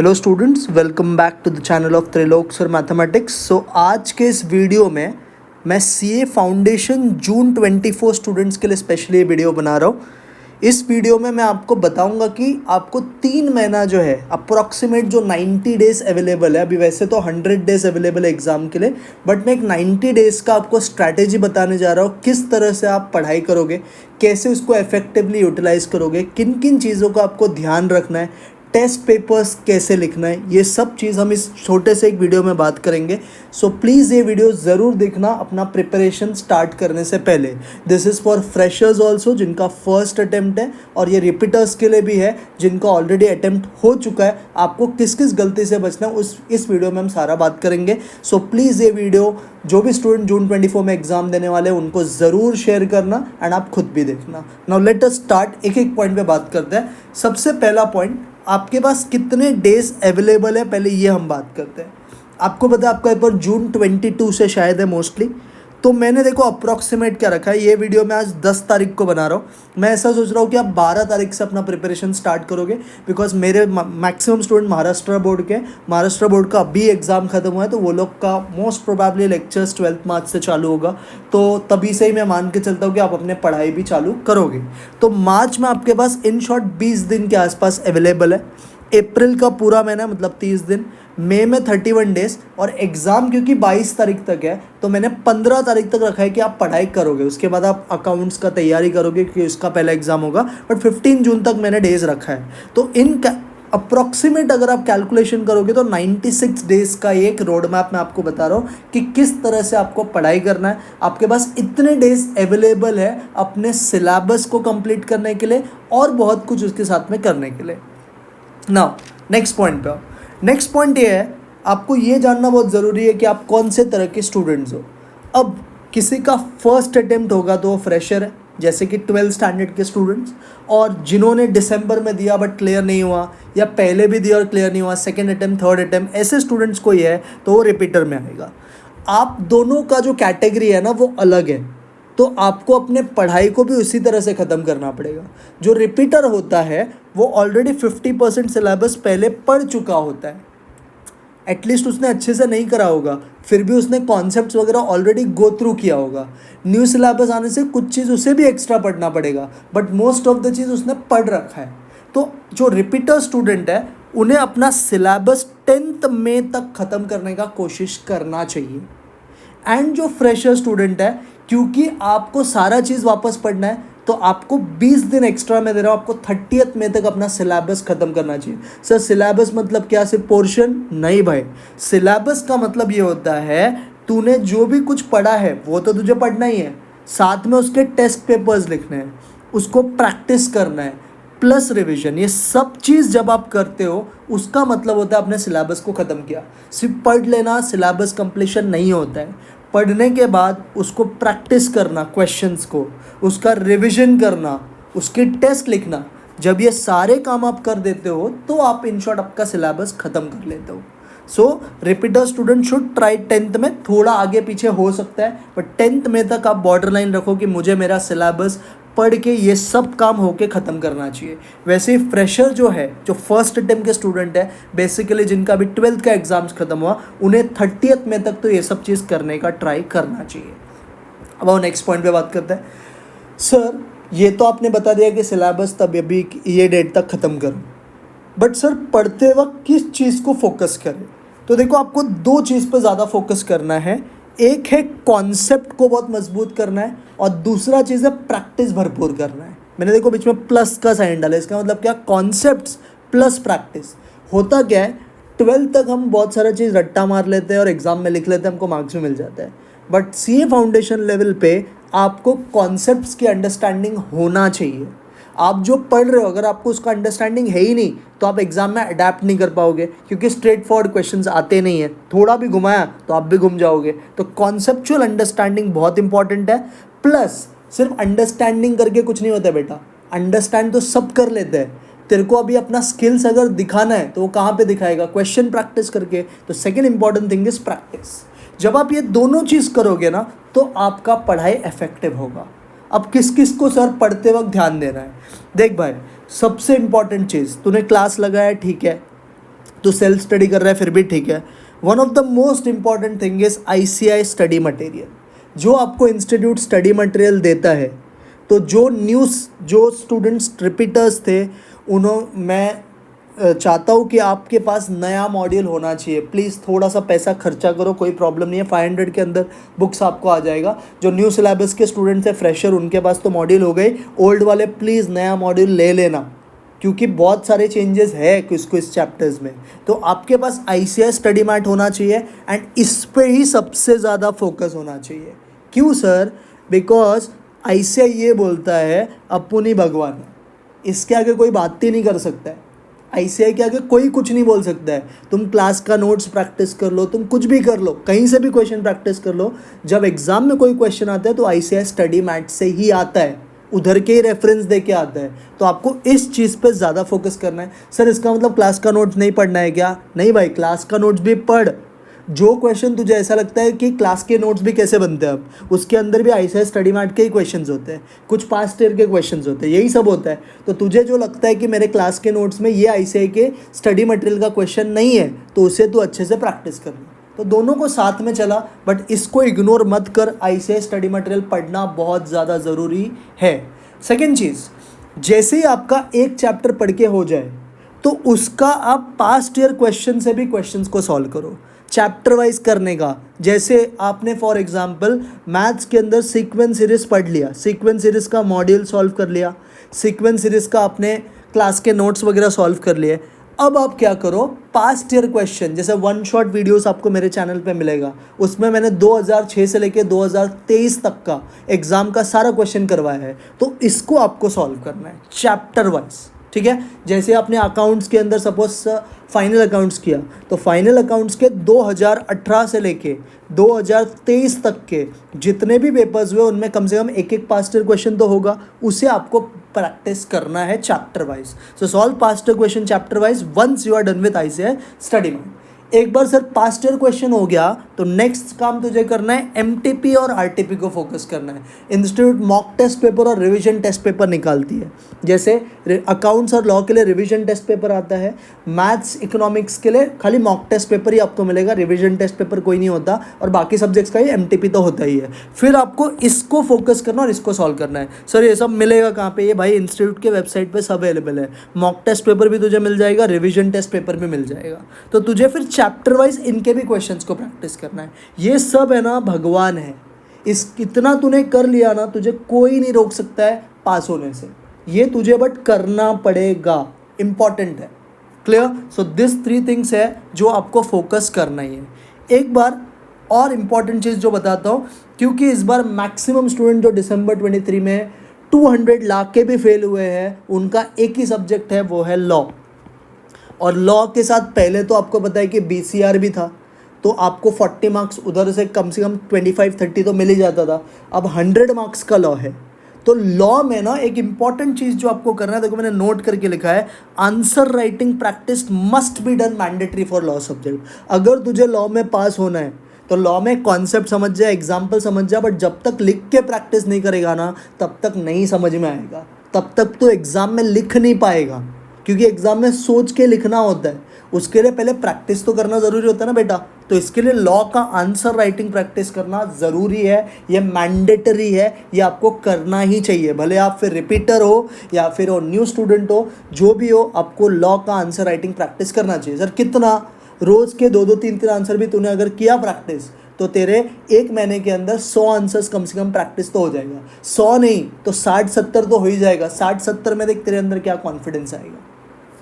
Hello students, welcome back to the channel of Trilok sir mathematics. आज के इस video में मैं सीए फाउंडेशन जून 24 स्टूडेंट्स के लिए स्पेशली ये वीडियो बना रहा हूँ। इस वीडियो में मैं आपको बताऊंगा कि आपको 3 महीना जो है अप्रॉक्सीमेट जो 90 डेज़ अवेलेबल है, अभी वैसे तो 100 डेज़ अवेलेबल है एग्ज़ाम के लिए, बट मैं एक 90 डेज़ का आपको स्ट्रैटेजी बताने जा रहा हूँ। किस तरह से आप पढ़ाई करोगे, कैसे उसको इफेक्टिवली यूटिलाइज़ करोगे, किन किन चीज़ों का आपको ध्यान रखना है, टेस्ट पेपर्स कैसे लिखना है, ये सब चीज़ हम इस छोटे से एक वीडियो में बात करेंगे। सो प्लीज़ ये वीडियो ज़रूर देखना अपना प्रिपरेशन स्टार्ट करने से पहले। This is for freshers also जिनका फर्स्ट अटेम्प्ट है, और ये रिपीटर्स के लिए भी है जिनका ऑलरेडी अटेम्प्ट हो चुका है। आपको किस किस गलती से बचना है इस वीडियो में हम सारा बात करेंगे। सो प्लीज़ ये वीडियो जो भी स्टूडेंट जून 24 में एग्जाम देने वाले हैं उनको ज़रूर शेयर करना एंड आप खुद भी देखना। नाउ लेट अस स्टार्ट, एक एक पॉइंट पे बात करते हैं। सबसे पहला पॉइंट, आपके पास कितने डेज अवेलेबल है, पहले ये हम बात करते हैं। आपको पता है आपका पेपर जून 22 से शायद है मोस्टली, तो मैंने देखो अप्रॉक्सीमेट क्या रखा है। ये वीडियो मैं आज 10 तारीख को बना रहा हूँ। मैं ऐसा सोच रहा हूँ कि आप 12 तारीख से अपना प्रिपरेशन स्टार्ट करोगे, बिकॉज मेरे मैक्सिमम स्टूडेंट महाराष्ट्र बोर्ड के, महाराष्ट्र बोर्ड का अभी एग्ज़ाम खत्म हुआ है, तो वो लोग का मोस्ट प्रोबेबली लेक्चर्स 12 मार्च से चालू होगा, तो तभी से ही मैं मान के चलता हूँ कि आप अपने पढ़ाई भी चालू करोगे। तो मार्च में आपके पास इन शॉर्ट 20 दिन के आसपास अवेलेबल है। अप्रैल का पूरा महीना मतलब 30 दिन, मई में 31 डेज, और एग्ज़ाम क्योंकि 22 तारीख तक है तो मैंने 15 तारीख तक रखा है कि आप पढ़ाई करोगे। उसके बाद आप अकाउंट्स का तैयारी करोगे क्योंकि उसका पहला एग्ज़ाम होगा, बट 15 जून तक मैंने डेज रखा है। तो इन अप्रॉक्सीमेट अगर आप कैलकुलेशन करोगे तो 96 डेज़ का एक रोड मैप मैं आपको बता रहा हूँ कि किस तरह से आपको पढ़ाई करना है। आपके पास इतने डेज अवेलेबल है अपने सिलेबस को कंप्लीट करने के लिए और बहुत कुछ उसके साथ में करने के लिए। नाउ नेक्स्ट पॉइंट पे आओ। नेक्स्ट पॉइंट ये है, आपको ये जानना बहुत ज़रूरी है कि आप कौन से तरह के स्टूडेंट्स हो। अब किसी का फर्स्ट अटेम्प्ट होगा तो वो फ्रेशर है, जैसे कि 12th स्टैंडर्ड के स्टूडेंट्स, और जिन्होंने दिसंबर में दिया बट क्लियर नहीं हुआ, या पहले भी दिया और क्लियर नहीं हुआ, सेकेंड अटेम्प्ट, थर्ड अटेम्प्ट, ऐसे स्टूडेंट्स को ये है तो वो रिपीटर में आएगा। आप दोनों का जो कैटेगरी है ना वो अलग है, तो आपको अपने पढ़ाई को भी उसी तरह से ख़त्म करना पड़ेगा। जो रिपीटर होता है वो ऑलरेडी 50% सिलेबस पहले पढ़ चुका होता है, एटलीस्ट उसने अच्छे से नहीं करा होगा, फिर भी उसने कॉन्सेप्ट्स वगैरह ऑलरेडी गो थ्रू किया होगा। न्यू सिलेबस आने से कुछ चीज़ उसे भी एक्स्ट्रा पढ़ना पड़ेगा, बट मोस्ट ऑफ द चीज़ उसने पढ़ रखा है। तो जो रिपीटर स्टूडेंट है उन्हें अपना सिलेबस 10th मई तक ख़त्म करने का कोशिश करना चाहिए। एंड जो फ्रेशर स्टूडेंट है, क्योंकि आपको सारा चीज़ वापस पढ़ना है, तो आपको 20 दिन एक्स्ट्रा मैं दे रहा हूँ, आपको 30th मई तक अपना सिलेबस ख़त्म करना चाहिए। सर सिलेबस मतलब क्या, सिर्फ पोर्शन? नहीं भाई, सिलेबस का मतलब ये होता है तूने जो भी कुछ पढ़ा है वो तो तुझे पढ़ना ही है, साथ में उसके टेस्ट पेपर्स लिखने हैं, उसको प्रैक्टिस करना है, प्लस रिवीजन। ये सब चीज़ जब आप करते हो उसका मतलब होता है आपने सिलेबस को ख़त्म किया। सिर्फ पढ़ लेना सिलेबस कंप्लीशन नहीं होता है। पढ़ने के बाद उसको प्रैक्टिस करना, क्वेश्चंस को, उसका रिवीजन करना, उसके टेस्ट लिखना, जब ये सारे काम आप कर देते हो तो आप इन शॉर्ट आपका सिलेबस ख़त्म कर लेते हो। So repeater student should try 10th में, थोड़ा आगे पीछे हो सकता है, बट 10th में तक आप बॉर्डर लाइन रखो कि मुझे मेरा सिलेबस पढ़ के ये सब काम होके ख़त्म करना चाहिए। वैसे ही फ्रेशर जो है, जो फर्स्ट अटेम्प्ट के स्टूडेंट है, बेसिकली जिनका अभी 12th का एग्ज़ाम्स ख़त्म हुआ, उन्हें 30th में तक तो ये सब चीज़ करने का ट्राई करना चाहिए। अब वो नेक्स्ट पॉइंट पे बात करते हैं। सर ये तो आपने बता दिया कि सिलेबस तब अभी ये डेट तक ख़त्म करो, बट सर पढ़ते वक्त किस चीज़ को फोकस करें? तो देखो, आपको 2 चीज़ पर ज़्यादा फोकस करना है। एक है कॉन्सेप्ट को बहुत मजबूत करना है, और दूसरा चीज़ है प्रैक्टिस भरपूर करना है। मैंने देखो बीच में प्लस का साइन डाला, इसका मतलब क्या, कॉन्सेप्ट्स प्लस प्रैक्टिस। होता क्या है, 12th तक हम बहुत सारा चीज़ रट्टा मार लेते हैं और एग्ज़ाम में लिख लेते हैं, हमको मार्क्स भी मिल जाता है, बट सीए फाउंडेशन लेवल पे आपको कॉन्सेप्ट्स की अंडरस्टैंडिंग होना चाहिए। आप जो पढ़ रहे हो अगर आपको उसका अंडरस्टैंडिंग है ही नहीं तो आप एग्ज़ाम में अडेप्ट नहीं कर पाओगे, क्योंकि स्ट्रेट फॉरवर्ड क्वेश्चंस आते नहीं हैं। थोड़ा भी घुमाया तो आप भी घूम जाओगे। तो कॉन्सेप्चुअल अंडरस्टैंडिंग बहुत इंपॉर्टेंट है। प्लस सिर्फ अंडरस्टैंडिंग करके कुछ नहीं होता बेटा, अंडरस्टैंड तो सब कर लेते हैं। तेरे को अभी अपना स्किल्स अगर दिखाना है तो वो कहाँ पे दिखाएगा, क्वेश्चन प्रैक्टिस करके। तो second important thing is practice. जब आप ये दोनों चीज़ करोगे ना तो आपका पढ़ाई इफेक्टिव होगा। अब किस किस को सर पढ़ते वक्त ध्यान देना है? देख भाई, सबसे इंपॉर्टेंट चीज़, तूने क्लास लगाया ठीक है, तो सेल्फ स्टडी कर रहा है फिर भी ठीक है। One of the most important thing is ICI study material, जो आपको इंस्टीट्यूट स्टडी मटेरियल देता है। तो जो स्टूडेंट्स रिपीटर्स थे मैं चाहता हूँ कि आपके पास नया मॉड्यूल होना चाहिए। प्लीज़ थोड़ा सा पैसा खर्चा करो, कोई प्रॉब्लम नहीं है, 500 के अंदर बुक्स आपको आ जाएगा। जो न्यू सिलेबस के स्टूडेंट्स हैं, फ्रेशर, उनके पास तो मॉड्यूल हो गए। ओल्ड वाले प्लीज़ नया मॉड्यूल ले लेना, क्योंकि बहुत सारे चेंजेस है कुछ चैप्टर्स में। तो आपके पास ICI स्टडी मैट होना चाहिए एंड इस पे ही सबसे ज़्यादा फोकस होना चाहिए। क्यों सर? बिकॉज ICI ये बोलता है अपुनी भगवान है, इसके आगे कोई बात ही नहीं कर सकता है। ICI के आगे कोई कुछ नहीं बोल सकता है। तुम क्लास का नोट्स प्रैक्टिस कर लो, तुम कुछ भी कर लो, कहीं से भी क्वेश्चन प्रैक्टिस कर लो, जब एग्जाम में कोई क्वेश्चन आता है तो ICI स्टडी मैट से ही आता है, उधर के ही रेफरेंस दे के आता है। तो आपको इस चीज़ पे ज़्यादा फोकस करना है। सर इसका मतलब क्लास का नोट्स नहीं पढ़ना है क्या? नहीं भाई, क्लास का नोट्स भी पढ़। जो क्वेश्चन तुझे ऐसा लगता है कि क्लास के नोट्स भी कैसे बनते हैं, अब उसके अंदर भी ICI स्टडी मैट के ही क्वेश्चंस होते हैं, कुछ पास्ट ईयर के क्वेश्चंस होते हैं, यही सब होता है। तो तुझे जो लगता है कि मेरे क्लास के नोट्स में ये ICI के स्टडी मटेरियल का क्वेश्चन नहीं है, तो उसे तू अच्छे से प्रैक्टिस कर ले। तो दोनों को साथ में चला, बट इसको इग्नोर मत कर। ICI स्टडी मटेरियल पढ़ना बहुत ज़्यादा ज़रूरी है। सेकेंड चीज़, जैसे ही आपका एक चैप्टर पढ़ के हो जाए तो उसका आप पास्ट ईयर क्वेश्चन से भी क्वेश्चंस को सॉल्व करो, चैप्टर वाइज करने का। जैसे आपने फॉर एग्जांपल मैथ्स के अंदर सीक्वेंस सीरीज पढ़ लिया, सीक्वेंस सीरीज का मॉड्यूल सॉल्व कर लिया, सीक्वेंस सीरीज का आपने क्लास के नोट्स वगैरह सॉल्व कर लिए। अब आप क्या करो, पास्ट ईयर क्वेश्चन, जैसे वन शॉट वीडियोस आपको मेरे चैनल पे मिलेगा, उसमें मैंने 2006 से लेके 2023 तक का एग्ज़ाम का सारा क्वेश्चन करवाया है। तो इसको आपको सॉल्व करना है चैप्टर वाइज, ठीक है। जैसे आपने अकाउंट्स के अंदर सपोज फाइनल अकाउंट्स किया, तो फाइनल अकाउंट्स के 2018 से लेके 2023 तक के जितने भी पेपर्स हुए उनमें कम से कम एक एक पास्ट ईयर क्वेश्चन तो होगा, उसे आपको प्रैक्टिस करना है chapter wise. So solve past year question chapter wise once you are done with ICI study mat. एक बार सर पास्ट ईयर क्वेश्चन हो गया तो नेक्स्ट काम तुझे करना है MTP और RTP को फोकस करना है। इंस्टीट्यूट मॉक टेस्ट पेपर और रिवीजन टेस्ट पेपर निकालती है। जैसे अकाउंट्स और लॉ के लिए रिवीजन टेस्ट पेपर आता है, मैथ्स इकोनॉमिक्स के लिए खाली मॉक टेस्ट पेपर ही आपको मिलेगा, रिवीजन टेस्ट पेपर कोई नहीं होता, और बाकी सब्जेक्ट्स का ही MTP तो होता ही है। फिर आपको इसको फोकस करना और इसको सॉल्व करना है। सर ये सब मिलेगा कहाँ पे? ये भाई इंस्टीट्यूट के वेबसाइट पे सब अवेलेबल है। मॉक टेस्ट पेपर भी तुझे मिल जाएगा, रिवीजन टेस्ट पेपर भी मिल जाएगा। तो तुझे फिर चैप्टर वाइज इनके भी क्वेश्चंस को प्रैक्टिस करना है। ये सब है ना भगवान है, इतना तूने कर लिया ना, तुझे कोई नहीं रोक सकता है पास होने से। ये तुझे बट करना पड़ेगा, इंपॉर्टेंट है। क्लियर? सो दिस 3 थिंग्स है जो आपको फोकस करना ही है। एक बार और इम्पॉर्टेंट चीज़ जो बताता हूँ, क्योंकि इस बार मैक्सिमम स्टूडेंट जो दिसंबर 23 में 200 लाख के भी फेल हुए हैं, उनका एक ही सब्जेक्ट है, वो है लॉ। और लॉ के साथ पहले तो आपको पता है कि BCR भी था, तो आपको 40 मार्क्स उधर से कम 25-30 तो मिल ही जाता था। अब 100 मार्क्स का लॉ है। तो लॉ में ना एक इंपॉर्टेंट चीज़ जो आपको करना है, देखो मैंने नोट करके लिखा है, answer writing practice must be done mandatory for law subject. अगर तुझे लॉ में पास होना है तो लॉ में कॉन्सेप्ट समझ जा, एग्जाम्पल समझ जा, बट जब तक लिख के प्रैक्टिस नहीं करेगा ना, तब तक नहीं समझ में आएगा, तब तक तो एग्ज़ाम में लिख नहीं पाएगा। क्योंकि एग्ज़ाम में सोच के लिखना होता है, उसके लिए पहले प्रैक्टिस तो करना ज़रूरी होता है ना बेटा। तो इसके लिए लॉ का आंसर राइटिंग प्रैक्टिस करना ज़रूरी है, ये मैंडेटरी है, ये आपको करना ही चाहिए। भले आप फिर रिपीटर हो या फिर हो न्यू स्टूडेंट हो, जो भी हो, आपको लॉ का आंसर राइटिंग प्रैक्टिस करना चाहिए। सर कितना? रोज़ के 2-2 3-3 आंसर भी तूने अगर किया प्रैक्टिस, तो तेरे 1 महीने के अंदर 100 आंसर्स कम से कम प्रैक्टिस तो हो जाएगा। 100 नहीं तो 60-70 तो हो ही जाएगा। 60-70 में देख तेरे अंदर क्या कॉन्फिडेंस आएगा।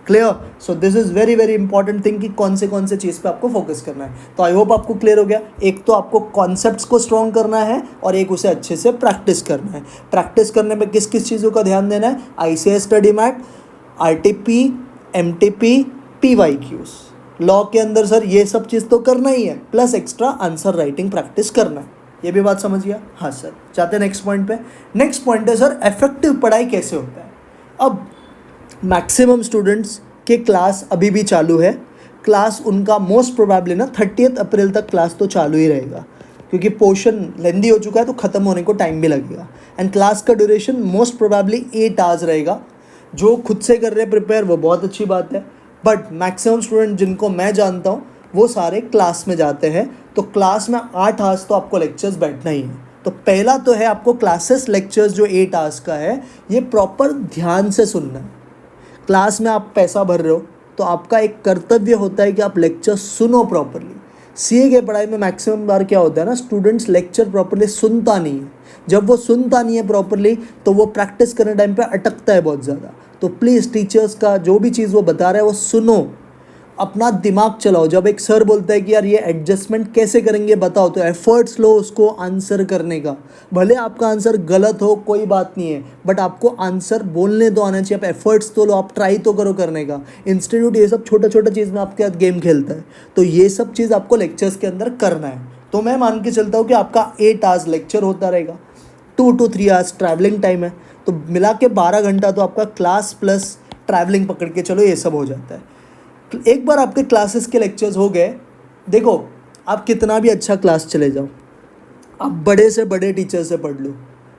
Clear? So this is very very important thing कि कौन से चीज़ पे आपको फोकस करना है। तो आई होप आपको क्लियर हो गया। एक तो आपको कॉन्सेप्ट्स को स्ट्रॉन्ग करना है और एक उसे अच्छे से प्रैक्टिस करना है। प्रैक्टिस करने में किस किस चीज़ों का ध्यान देना है? ICI study mat, RTP, MTP, PYQs। Law के अंदर सर ये सब चीज़ तो करना ही है, plus extra answer writing practice करना है। ये भी बात समझ गया? हाँ सर। जाते हैं नेक्स्ट पॉइंट पे। नेक्स्ट पॉइंट है सर इफेक्टिव पढ़ाई कैसे होता है। अब मैक्सिमम स्टूडेंट्स के क्लास अभी भी चालू है। क्लास उनका मोस्ट प्रोबेबली ना 30 अप्रैल तक क्लास तो चालू ही रहेगा, क्योंकि पोर्शन लेंदी हो चुका है तो ख़त्म होने को टाइम भी लगेगा। एंड क्लास का ड्यूरेशन मोस्ट प्रोबेबली 8 आवर्स रहेगा। जो खुद से कर रहे हैं प्रिपेयर, वो बहुत अच्छी बात है। बट मैक्सिमम स्टूडेंट जिनको मैं जानता हूँ वो सारे क्लास में जाते हैं, तो क्लास में 8 आवर्स तो आपको लेक्चर्स बैठना ही है। तो पहला तो है आपको क्लासेस लेक्चर्स जो 8 आवर्स का है ये प्रॉपर ध्यान से सुनना है। क्लास में आप पैसा भर रहे हो तो आपका एक कर्तव्य होता है कि आप लेक्चर सुनो प्रॉपरली। सीए के पढ़ाई में मैक्सिमम बार क्या होता है ना, स्टूडेंट्स लेक्चर प्रॉपरली सुनता नहीं है। जब वो सुनता नहीं है प्रॉपरली तो वो प्रैक्टिस करने टाइम पे अटकता है बहुत ज़्यादा। तो प्लीज़ टीचर्स का जो भी चीज़ वो बता रहा है वो सुनो, अपना दिमाग चलाओ। जब एक सर बोलता है कि यार ये एडजस्टमेंट कैसे करेंगे बताओ, तो एफर्ट्स लो उसको आंसर करने का। भले आपका आंसर गलत हो कोई बात नहीं है, बट आपको आंसर बोलने तो आना चाहिए। आप एफर्ट्स तो लो, आप ट्राई तो करो करने का। इंस्टीट्यूट ये सब छोटा छोटा चीज़ में आपके साथ गेम खेलता है, तो ये सब चीज़ आपको लेक्चर्स के अंदर करना है। तो मैं मान के चलता हूँ कि आपका 8 आवर्स लेक्चर होता रहेगा, 2 to 3 आवर्स ट्रैवलिंग टाइम है, तो मिला के 12 घंटा तो आपका क्लास प्लस ट्रैवलिंग पकड़ के चलो ये सब हो जाता है। एक बार आपके क्लासेस के लेक्चर्स हो गए, देखो आप कितना भी अच्छा क्लास चले जाओ, आप बड़े से बड़े टीचर से पढ़ लो,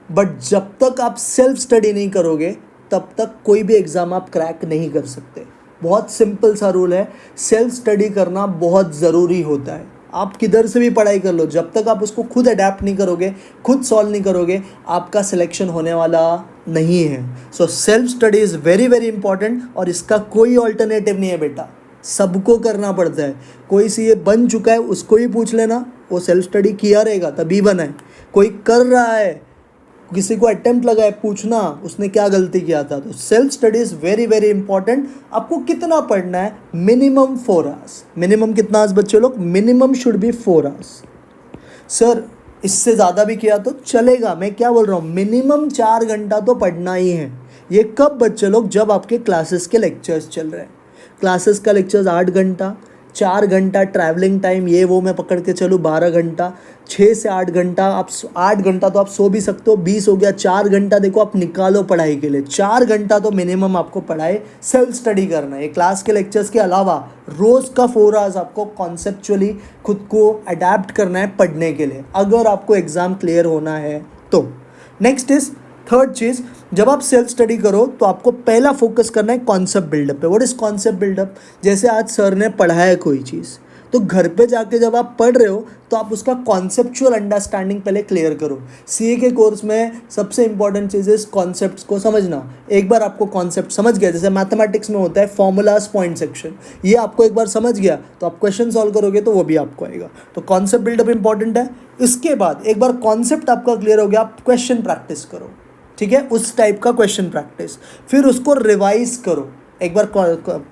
बट जब तक आप सेल्फ स्टडी नहीं करोगे तब तक कोई भी एग्ज़ाम आप क्रैक नहीं कर सकते। बहुत सिंपल सा रूल है, सेल्फ स्टडी करना बहुत ज़रूरी होता है। आप किधर से भी पढ़ाई कर लो, जब तक आप उसको खुद अडेप्ट नहीं करोगे, खुद सॉल्व नहीं करोगे, आपका सिलेक्शन होने वाला नहीं है। So self study is very very important, और इसका कोई ऑल्टरनेटिव नहीं है बेटा, सबको करना पड़ता है। कोई सीए बन चुका है उसको ही पूछ लेना, वो सेल्फ स्टडी किया रहेगा तभी बना है। कोई कर रहा है, किसी को अटेम्प्ट लगा है, पूछना उसने क्या गलती किया था। तो self study is very very important. आपको कितना पढ़ना है? Minimum 4 hours. मिनिमम कितना आवर्स बच्चे लोग? Minimum should be 4 hours. Sir इससे ज़्यादा भी किया तो चलेगा, मैं क्या बोल रहा हूँ, मिनिमम 4 घंटा तो पढ़ना ही है। ये कब बच्चे लोग? जब आपके क्लासेस के लेक्चर्स चल रहे हैं। क्लासेस का लेक्चर्स 8 घंटा, 4 घंटा ट्रैवलिंग टाइम, ये वो मैं पकड़ के चलूँ 12 घंटा, 6 से 8 घंटा। आप 8 घंटा तो आप सो भी सकते हो, 20 हो गया। 4 घंटा देखो आप निकालो पढ़ाई के लिए, 4 घंटा तो मिनिमम आपको पढ़ाई सेल्फ स्टडी करना है। क्लास के लेक्चर्स के अलावा रोज़ का 4 आवर्स आपको कॉन्सेप्चुअली खुद को अडेप्ट करना है पढ़ने के लिए, अगर आपको एग्ज़ाम क्लियर होना है तो। नेक्स्ट इज़ थर्ड चीज़, जब आप सेल्फ स्टडी करो तो आपको पहला फोकस करना है कॉन्सेप्ट बिल्डअप पे। What is concept build up? जैसे आज सर ने पढ़ाया कोई चीज़, तो घर पे जाके जब आप पढ़ रहे हो तो आप उसका कॉन्सेप्चुअल अंडरस्टैंडिंग पहले क्लियर करो। सीए के कोर्स में सबसे इंपॉर्टेंट चीज़ इस कॉन्सेप्ट्स को समझना। एक बार आपको कॉन्सेप्ट समझ गया, जैसे मैथमेटिक्स में होता है फॉर्मूलाज पॉइंट सेक्शन, ये आपको एक बार समझ गया तो आप क्वेश्चन सॉल्व करोगे तो वो भी आपको आएगा। तो कॉन्सेप्ट बिल्डअप इंपॉर्टेंट है। इसके बाद एक बार कॉन्सेप्ट आपका क्लियर हो गया, आप क्वेश्चन प्रैक्टिस करो, ठीक है, उस टाइप का क्वेश्चन प्रैक्टिस। फिर उसको रिवाइज करो, एक बार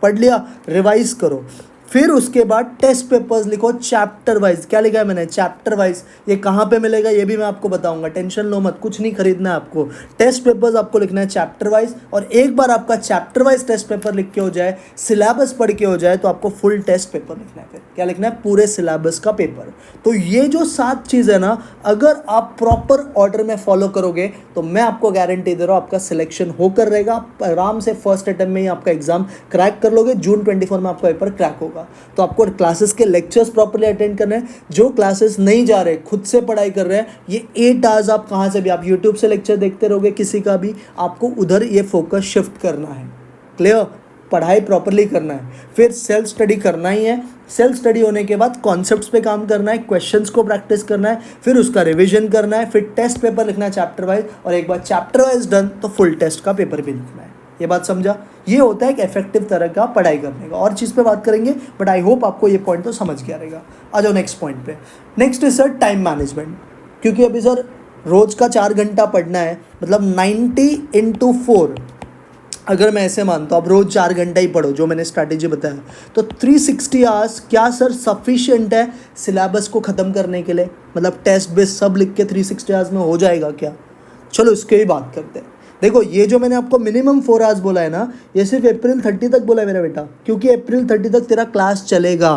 पढ़ लिया रिवाइज करो। फिर उसके बाद टेस्ट पेपर्स लिखो चैप्टर वाइज। क्या लिखा है मैंने? Chapter wise. ये कहाँ पे मिलेगा ये भी मैं आपको बताऊंगा, टेंशन लो मत, कुछ नहीं खरीदना है आपको। टेस्ट पेपर्स आपको लिखना है चैप्टर वाइज, और एक बार आपका चैप्टर वाइज टेस्ट पेपर लिख के हो जाए, सिलेबस पढ़ के हो जाए, तो आपको फुल टेस्ट पेपर लिखना है। फिर क्या लिखना है? पूरे सिलेबस का पेपर। तो ये जो 7 चीज़ है ना, अगर आप प्रॉपर ऑर्डर में फॉलो करोगे तो मैं आपको गारंटी दे रहा हूँ आपका सिलेक्शन होकर रहेगा। आप आराम से फर्स्ट अटेम्प्ट में ही आपका एग्जाम क्रैक कर लोगे। जून 24 में आपका पेपर क्रैक होगा। तो आपको क्लासेस के लेक्चर्स प्रॉपर्ली अटेंड करने हैं। जो क्लासेस नहीं जा रहे, खुद से पढ़ाई कर रहे हैं, ये 8 आवर्स आप कहाँ से भी, आप यूट्यूब से लेक्चर देखते रहोगे किसी का भी, आपको उधर ये फोकस शिफ्ट करना है। क्लियर? पढ़ाई प्रॉपर्ली करना है, फिर सेल्फ स्टडी करना ही है। सेल्फ स्टडी होने के बाद कॉन्सेप्ट्स पे काम करना है, क्वेश्चंस को प्रैक्टिस करना है, फिर उसका रिवीजन करना है, फिर टेस्ट पेपर लिखना है चैप्टर वाइज, और एक बार चैप्टर वाइज डन तो फुल टेस्ट का पेपर भी लिखना है। ये बात समझा? ये होता है एक इफेक्टिव तरह का पढ़ाई करने का। और चीज़ पे बात करेंगे, बट आई होप आपको ये पॉइंट तो समझ गया रहेगा। आ जाओ नेक्स्ट पॉइंट पे। Next is sir time management. क्योंकि अभी सर रोज़ का 4 घंटा पढ़ना है, मतलब 90 × 4, अगर मैं ऐसे मानता हूँ आप रोज़ 4 घंटा ही पढ़ो, जो मैंने स्ट्रैटेजी बताया, तो 360 आवर्स क्या सर सफिशिएंट है सिलेबस को ख़त्म करने के लिए? मतलब टेस्ट बेस सब लिख के 360 आवर्स में हो जाएगा क्या? चलो इसके ही बात करते हैं। देखो ये जो मैंने आपको मिनिमम 4 आवर्स बोला है ना, ये सिर्फ अप्रैल 30 तक बोला है मेरा बेटा, क्योंकि अप्रैल 30 तक तेरा क्लास चलेगा।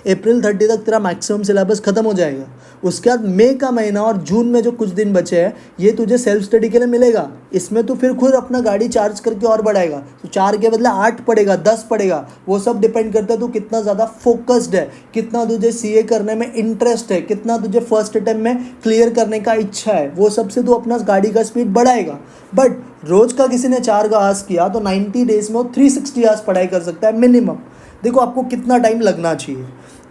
अप्रैल 30 तक तेरा मैक्सिमम सिलेबस खत्म हो जाएगा। उसके बाद मई का महीना और जून में जो कुछ दिन बचे हैं, ये तुझे सेल्फ स्टडी के लिए मिलेगा। इसमें तू फिर खुद अपना गाड़ी चार्ज करके और बढ़ाएगा, तो 4 के बदले 8 पड़ेगा, 10 पड़ेगा। वो सब डिपेंड करता है तू कितना ज़्यादा फोकस्ड है, कितना तुझे सीए करने में इंटरेस्ट है, कितना तुझे फर्स्ट अटेम्प्ट में क्लियर करने का इच्छा है, वो सबसे तू अपना गाड़ी का स्पीड बढ़ाएगा। बट रोज़ का किसी ने 4 आवर्स किया तो 90 डेज में वो 360 आवर्स पढ़ाई कर सकता है मिनिमम। देखो आपको कितना टाइम लगना चाहिए।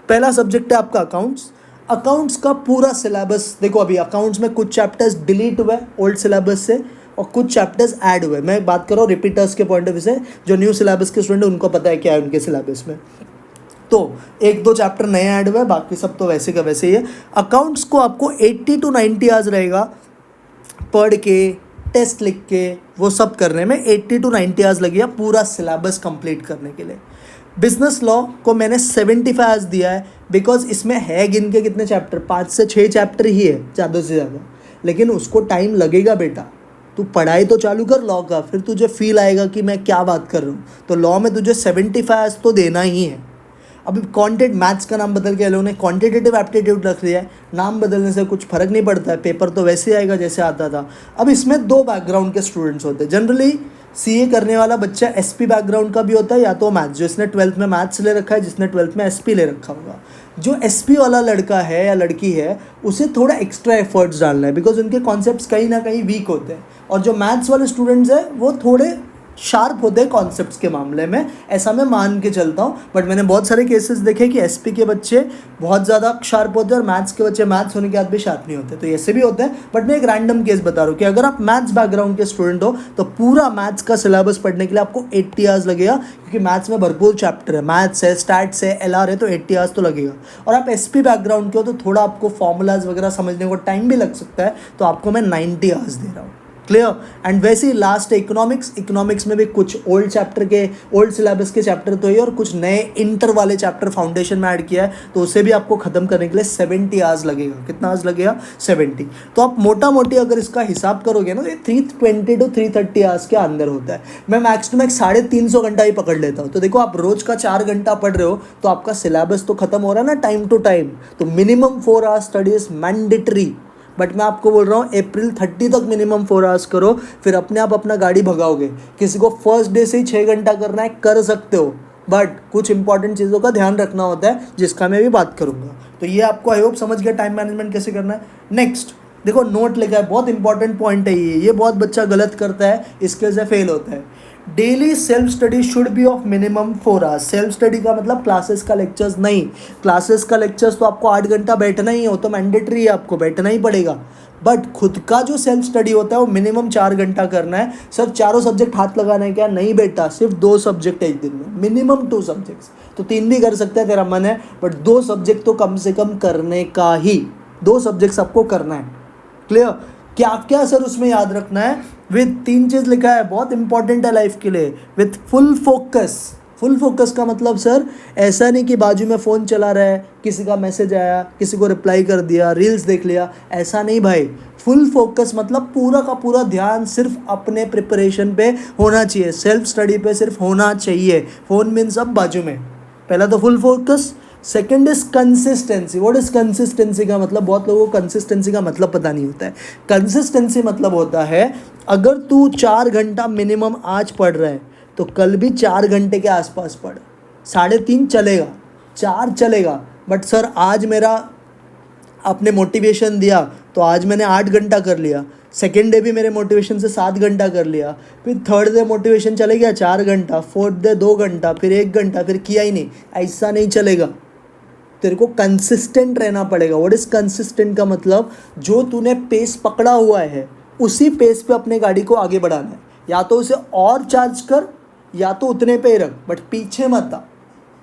पहला सब्जेक्ट है आपका अकाउंट्स। अकाउंट्स का पूरा सिलेबस देखो, अभी अकाउंट्स में कुछ चैप्टर्स डिलीट हुए ओल्ड सिलेबस से और कुछ चैप्टर्स ऐड हुए। मैं बात कर रहा हूँ रिपीटर्स के पॉइंट ऑफ व्यू से, जो न्यू सिलेबस के स्टूडेंट हैं उनको पता है क्या है उनके सिलेबस में। तो एक दो चैप्टर नए ऐड हुए, बाकी सब तो वैसे का वैसे ही है। अकाउंट्स को आपको 80 to 90 आवर्स रहेगा पढ़ के, टेस्ट लिख के, वो सब करने में 80 to 90 आवर्स लगेगा पूरा सिलेबस कंप्लीट करने के लिए। बिजनेस लॉ को मैंने 75 आवर्स दिया है, बिकॉज इसमें है गिन के कितने चैप्टर, 5 से 6 चैप्टर ही है ज़्यादा से ज़्यादा, लेकिन उसको टाइम लगेगा बेटा। तू पढ़ाई तो चालू कर लॉ का, फिर तुझे फील आएगा कि मैं क्या बात कर रहा हूँ। तो लॉ में तुझे 75 आवर्स तो देना ही है। अभी क्वांटिट मैथ्स का नाम बदल के लोगों ने क्वांटिटेटिव एप्टीट्यूड रख दिया है। नाम बदलने से कुछ फ़र्क नहीं पड़ता है, पेपर तो वैसे ही आएगा जैसे आता था। अब इसमें दो बैकग्राउंड के स्टूडेंट्स होते हैं जनरली। सीए करने वाला बच्चा एसपी बैकग्राउंड का भी होता है, या तो मैथ्स, जो इसने 12th में मैथ्स ले रखा है, जिसने 12th में एसपी ले रखा होगा। जो एसपी वाला लड़का है या लड़की है, उसे थोड़ा एक्स्ट्रा एफर्ट्स डालना है, बिकॉज उनके कॉन्सेप्ट्स कहीं ना कहीं वीक होते हैं। और जो मैथ्स वाले स्टूडेंट्स हैं वो थोड़े शार्प होते हैं कॉन्सेप्ट्स के मामले में, ऐसा मैं मान के चलता हूँ। बट मैंने बहुत सारे केसेस देखे कि एसपी के बच्चे बहुत ज़्यादा शार्प होते हैं और मैथ्स के बच्चे मैथ्स होने के बाद भी शार्प नहीं होते, तो ऐसे भी होते हैं। बट मैं एक रैंडम केस बता रहा हूँ कि अगर आप मैथ्स बैकग्राउंड के स्टूडेंट हो तो पूरा मैथ्स का सिलेबस पढ़ने के लिए आपको 80 आवर्स लगेगा, क्योंकि मैथ्स में भरपूर चैप्टर है, मैथ्स है, स्टैट्स है, एलआर है, तो 80 आवर्स तो लगेगा। और आप एसपी बैकग्राउंड के हो तो थोड़ा आपको फॉर्मूलाज वगैरह समझने को टाइम भी लग सकता है, तो आपको मैं 90 आवर्स दे रहा हूँ। क्लियर। एंड वैसे ही लास्ट इकोनॉमिक्स में भी कुछ ओल्ड चैप्टर के, ओल्ड सिलेबस के चैप्टर तो है और कुछ नए इंटर वाले चैप्टर फाउंडेशन में ऐड किया है, तो उसे भी आपको ख़त्म करने के लिए 70 आवर्स लगेगा। कितना आवर्स लगेगा? 70। तो आप मोटा मोटी अगर इसका हिसाब करोगे ना तो ये 320 to 330 आवर्स के अंदर होता है। मैं मैक्स टू मैक्स 350 घंटा ही पकड़ लेता हूँ। तो देखो आप रोज़ का 4 घंटा पढ़ रहे हो तो आपका सिलेबस तो खत्म हो रहा है ना टाइम टू टाइम। तो minimum 4 hours study is mandatory. But मैं आपको बोल रहा हूँ अप्रैल 30 तक मिनिमम 4 आवर्स करो, फिर अपने आप अपना गाड़ी भगाओगे। किसी को फर्स्ट डे से ही 6 घंटा करना है, कर सकते हो, बट कुछ इंपॉर्टेंट चीज़ों का ध्यान रखना होता है, जिसका मैं भी बात करूँगा। तो ये आपको आई होप समझ गया टाइम मैनेजमेंट कैसे करना है। नेक्स्ट देखो नोट लिखा है, बहुत इंपॉर्टेंट पॉइंट है ये बहुत बच्चा गलत करता है, इसके वजह से फेल होता है। Daily self study should be of minimum 4 hours. Self study का मतलब क्लासेस का लेक्चर्स नहीं। क्लासेस का लेक्चर्स तो आपको 8 घंटा बैठना ही हो, तो मैंडेटरी है, आपको बैठना ही पड़ेगा। बट खुद का जो सेल्फ स्टडी होता है वो मिनिमम 4 घंटा करना है। सर चारों सब्जेक्ट हाथ लगाना है क्या? नहीं बेटा, सिर्फ 2 सब्जेक्ट एक दिन में, मिनिमम 2 सब्जेक्ट्स। तो 3 भी कर सकते हैं, तेरा मन है, बट 2 सब्जेक्ट तो कम से कम करने का ही, 2 सब्जेक्ट्स आपको करना है। क्लियर। क्या क्या सर उसमें याद रखना है? विथ 3 चीज़ लिखा है, बहुत इंपॉर्टेंट है लाइफ के लिए। With full focus. Full focus का मतलब सर ऐसा नहीं कि बाजू में फ़ोन चला रहा है, किसी का मैसेज आया, किसी को रिप्लाई कर दिया, रील्स देख लिया, ऐसा नहीं भाई। फुल फोकस मतलब पूरा का पूरा ध्यान सिर्फ अपने प्रिपरेशन पे होना चाहिए, सेल्फ स्टडी पे सिर्फ होना चाहिए। फ़ोन मीन्स अब बाजू में। पहला तो full focus. Second is consistency. What is consistency का मतलब? बहुत लोगों को कंसिस्टेंसी का मतलब पता नहीं होता है। कंसिस्टेंसी मतलब होता है अगर तू 4 घंटा मिनिमम आज पढ़ रहा है तो कल भी 4 घंटे के आसपास पढ़। 3.5 चलेगा, 4 चलेगा, बट सर आज मेरा आपने मोटिवेशन दिया तो आज मैंने 8 घंटा कर लिया, सेकेंड डे भी मेरे मोटिवेशन से 7 घंटा कर लिया, फिर थर्ड डे मोटिवेशन चले गया 4 घंटा, फोर्थ डे 2 घंटा, फिर 1 घंटा, फिर किया ही नहीं, ऐसा नहीं चलेगा। तेरे को कंसिस्टेंट रहना पड़ेगा। व्हाट इज कंसिस्टेंट का मतलब? जो तूने पेस पकड़ा हुआ है उसी पेस पे अपने गाड़ी को आगे बढ़ाना है। या तो उसे और चार्ज कर या तो उतने पे ही रख, बट पीछे मत आ।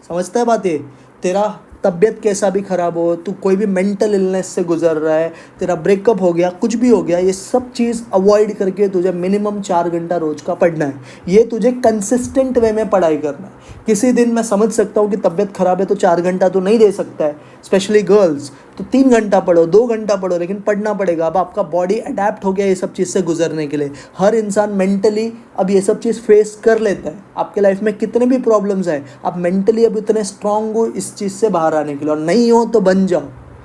समझता है बात? ये तेरा तबीयत कैसा भी ख़राब हो, तू कोई भी मेंटल इलनेस से गुजर रहा है, तेरा ब्रेकअप हो गया, कुछ भी हो गया, ये सब चीज़ अवॉइड करके तुझे मिनिमम 4 घंटा रोज़ का पढ़ना है। ये तुझे कंसिस्टेंट वे में पढ़ाई करना है। किसी दिन मैं समझ सकता हूँ कि तबीयत ख़राब है तो 4 घंटा तो नहीं दे सकता है, स्पेशली गर्ल्स, तो 3 घंटा पढ़ो, 2 घंटा पढ़ो, लेकिन पढ़ना पड़ेगा। अब आपका बॉडी अडेप्ट हो गया ये सब चीज़ से गुजरने के लिए। हर इंसान मेंटली अब ये सब चीज़ फेस कर लेता है। आपके लाइफ में कितने भी प्रॉब्लम्स आए, आप मेंटली अब इतने स्ट्रांग हो इस चीज़ से बाहर आने के लिए, और नहीं हो तो बन जाओ,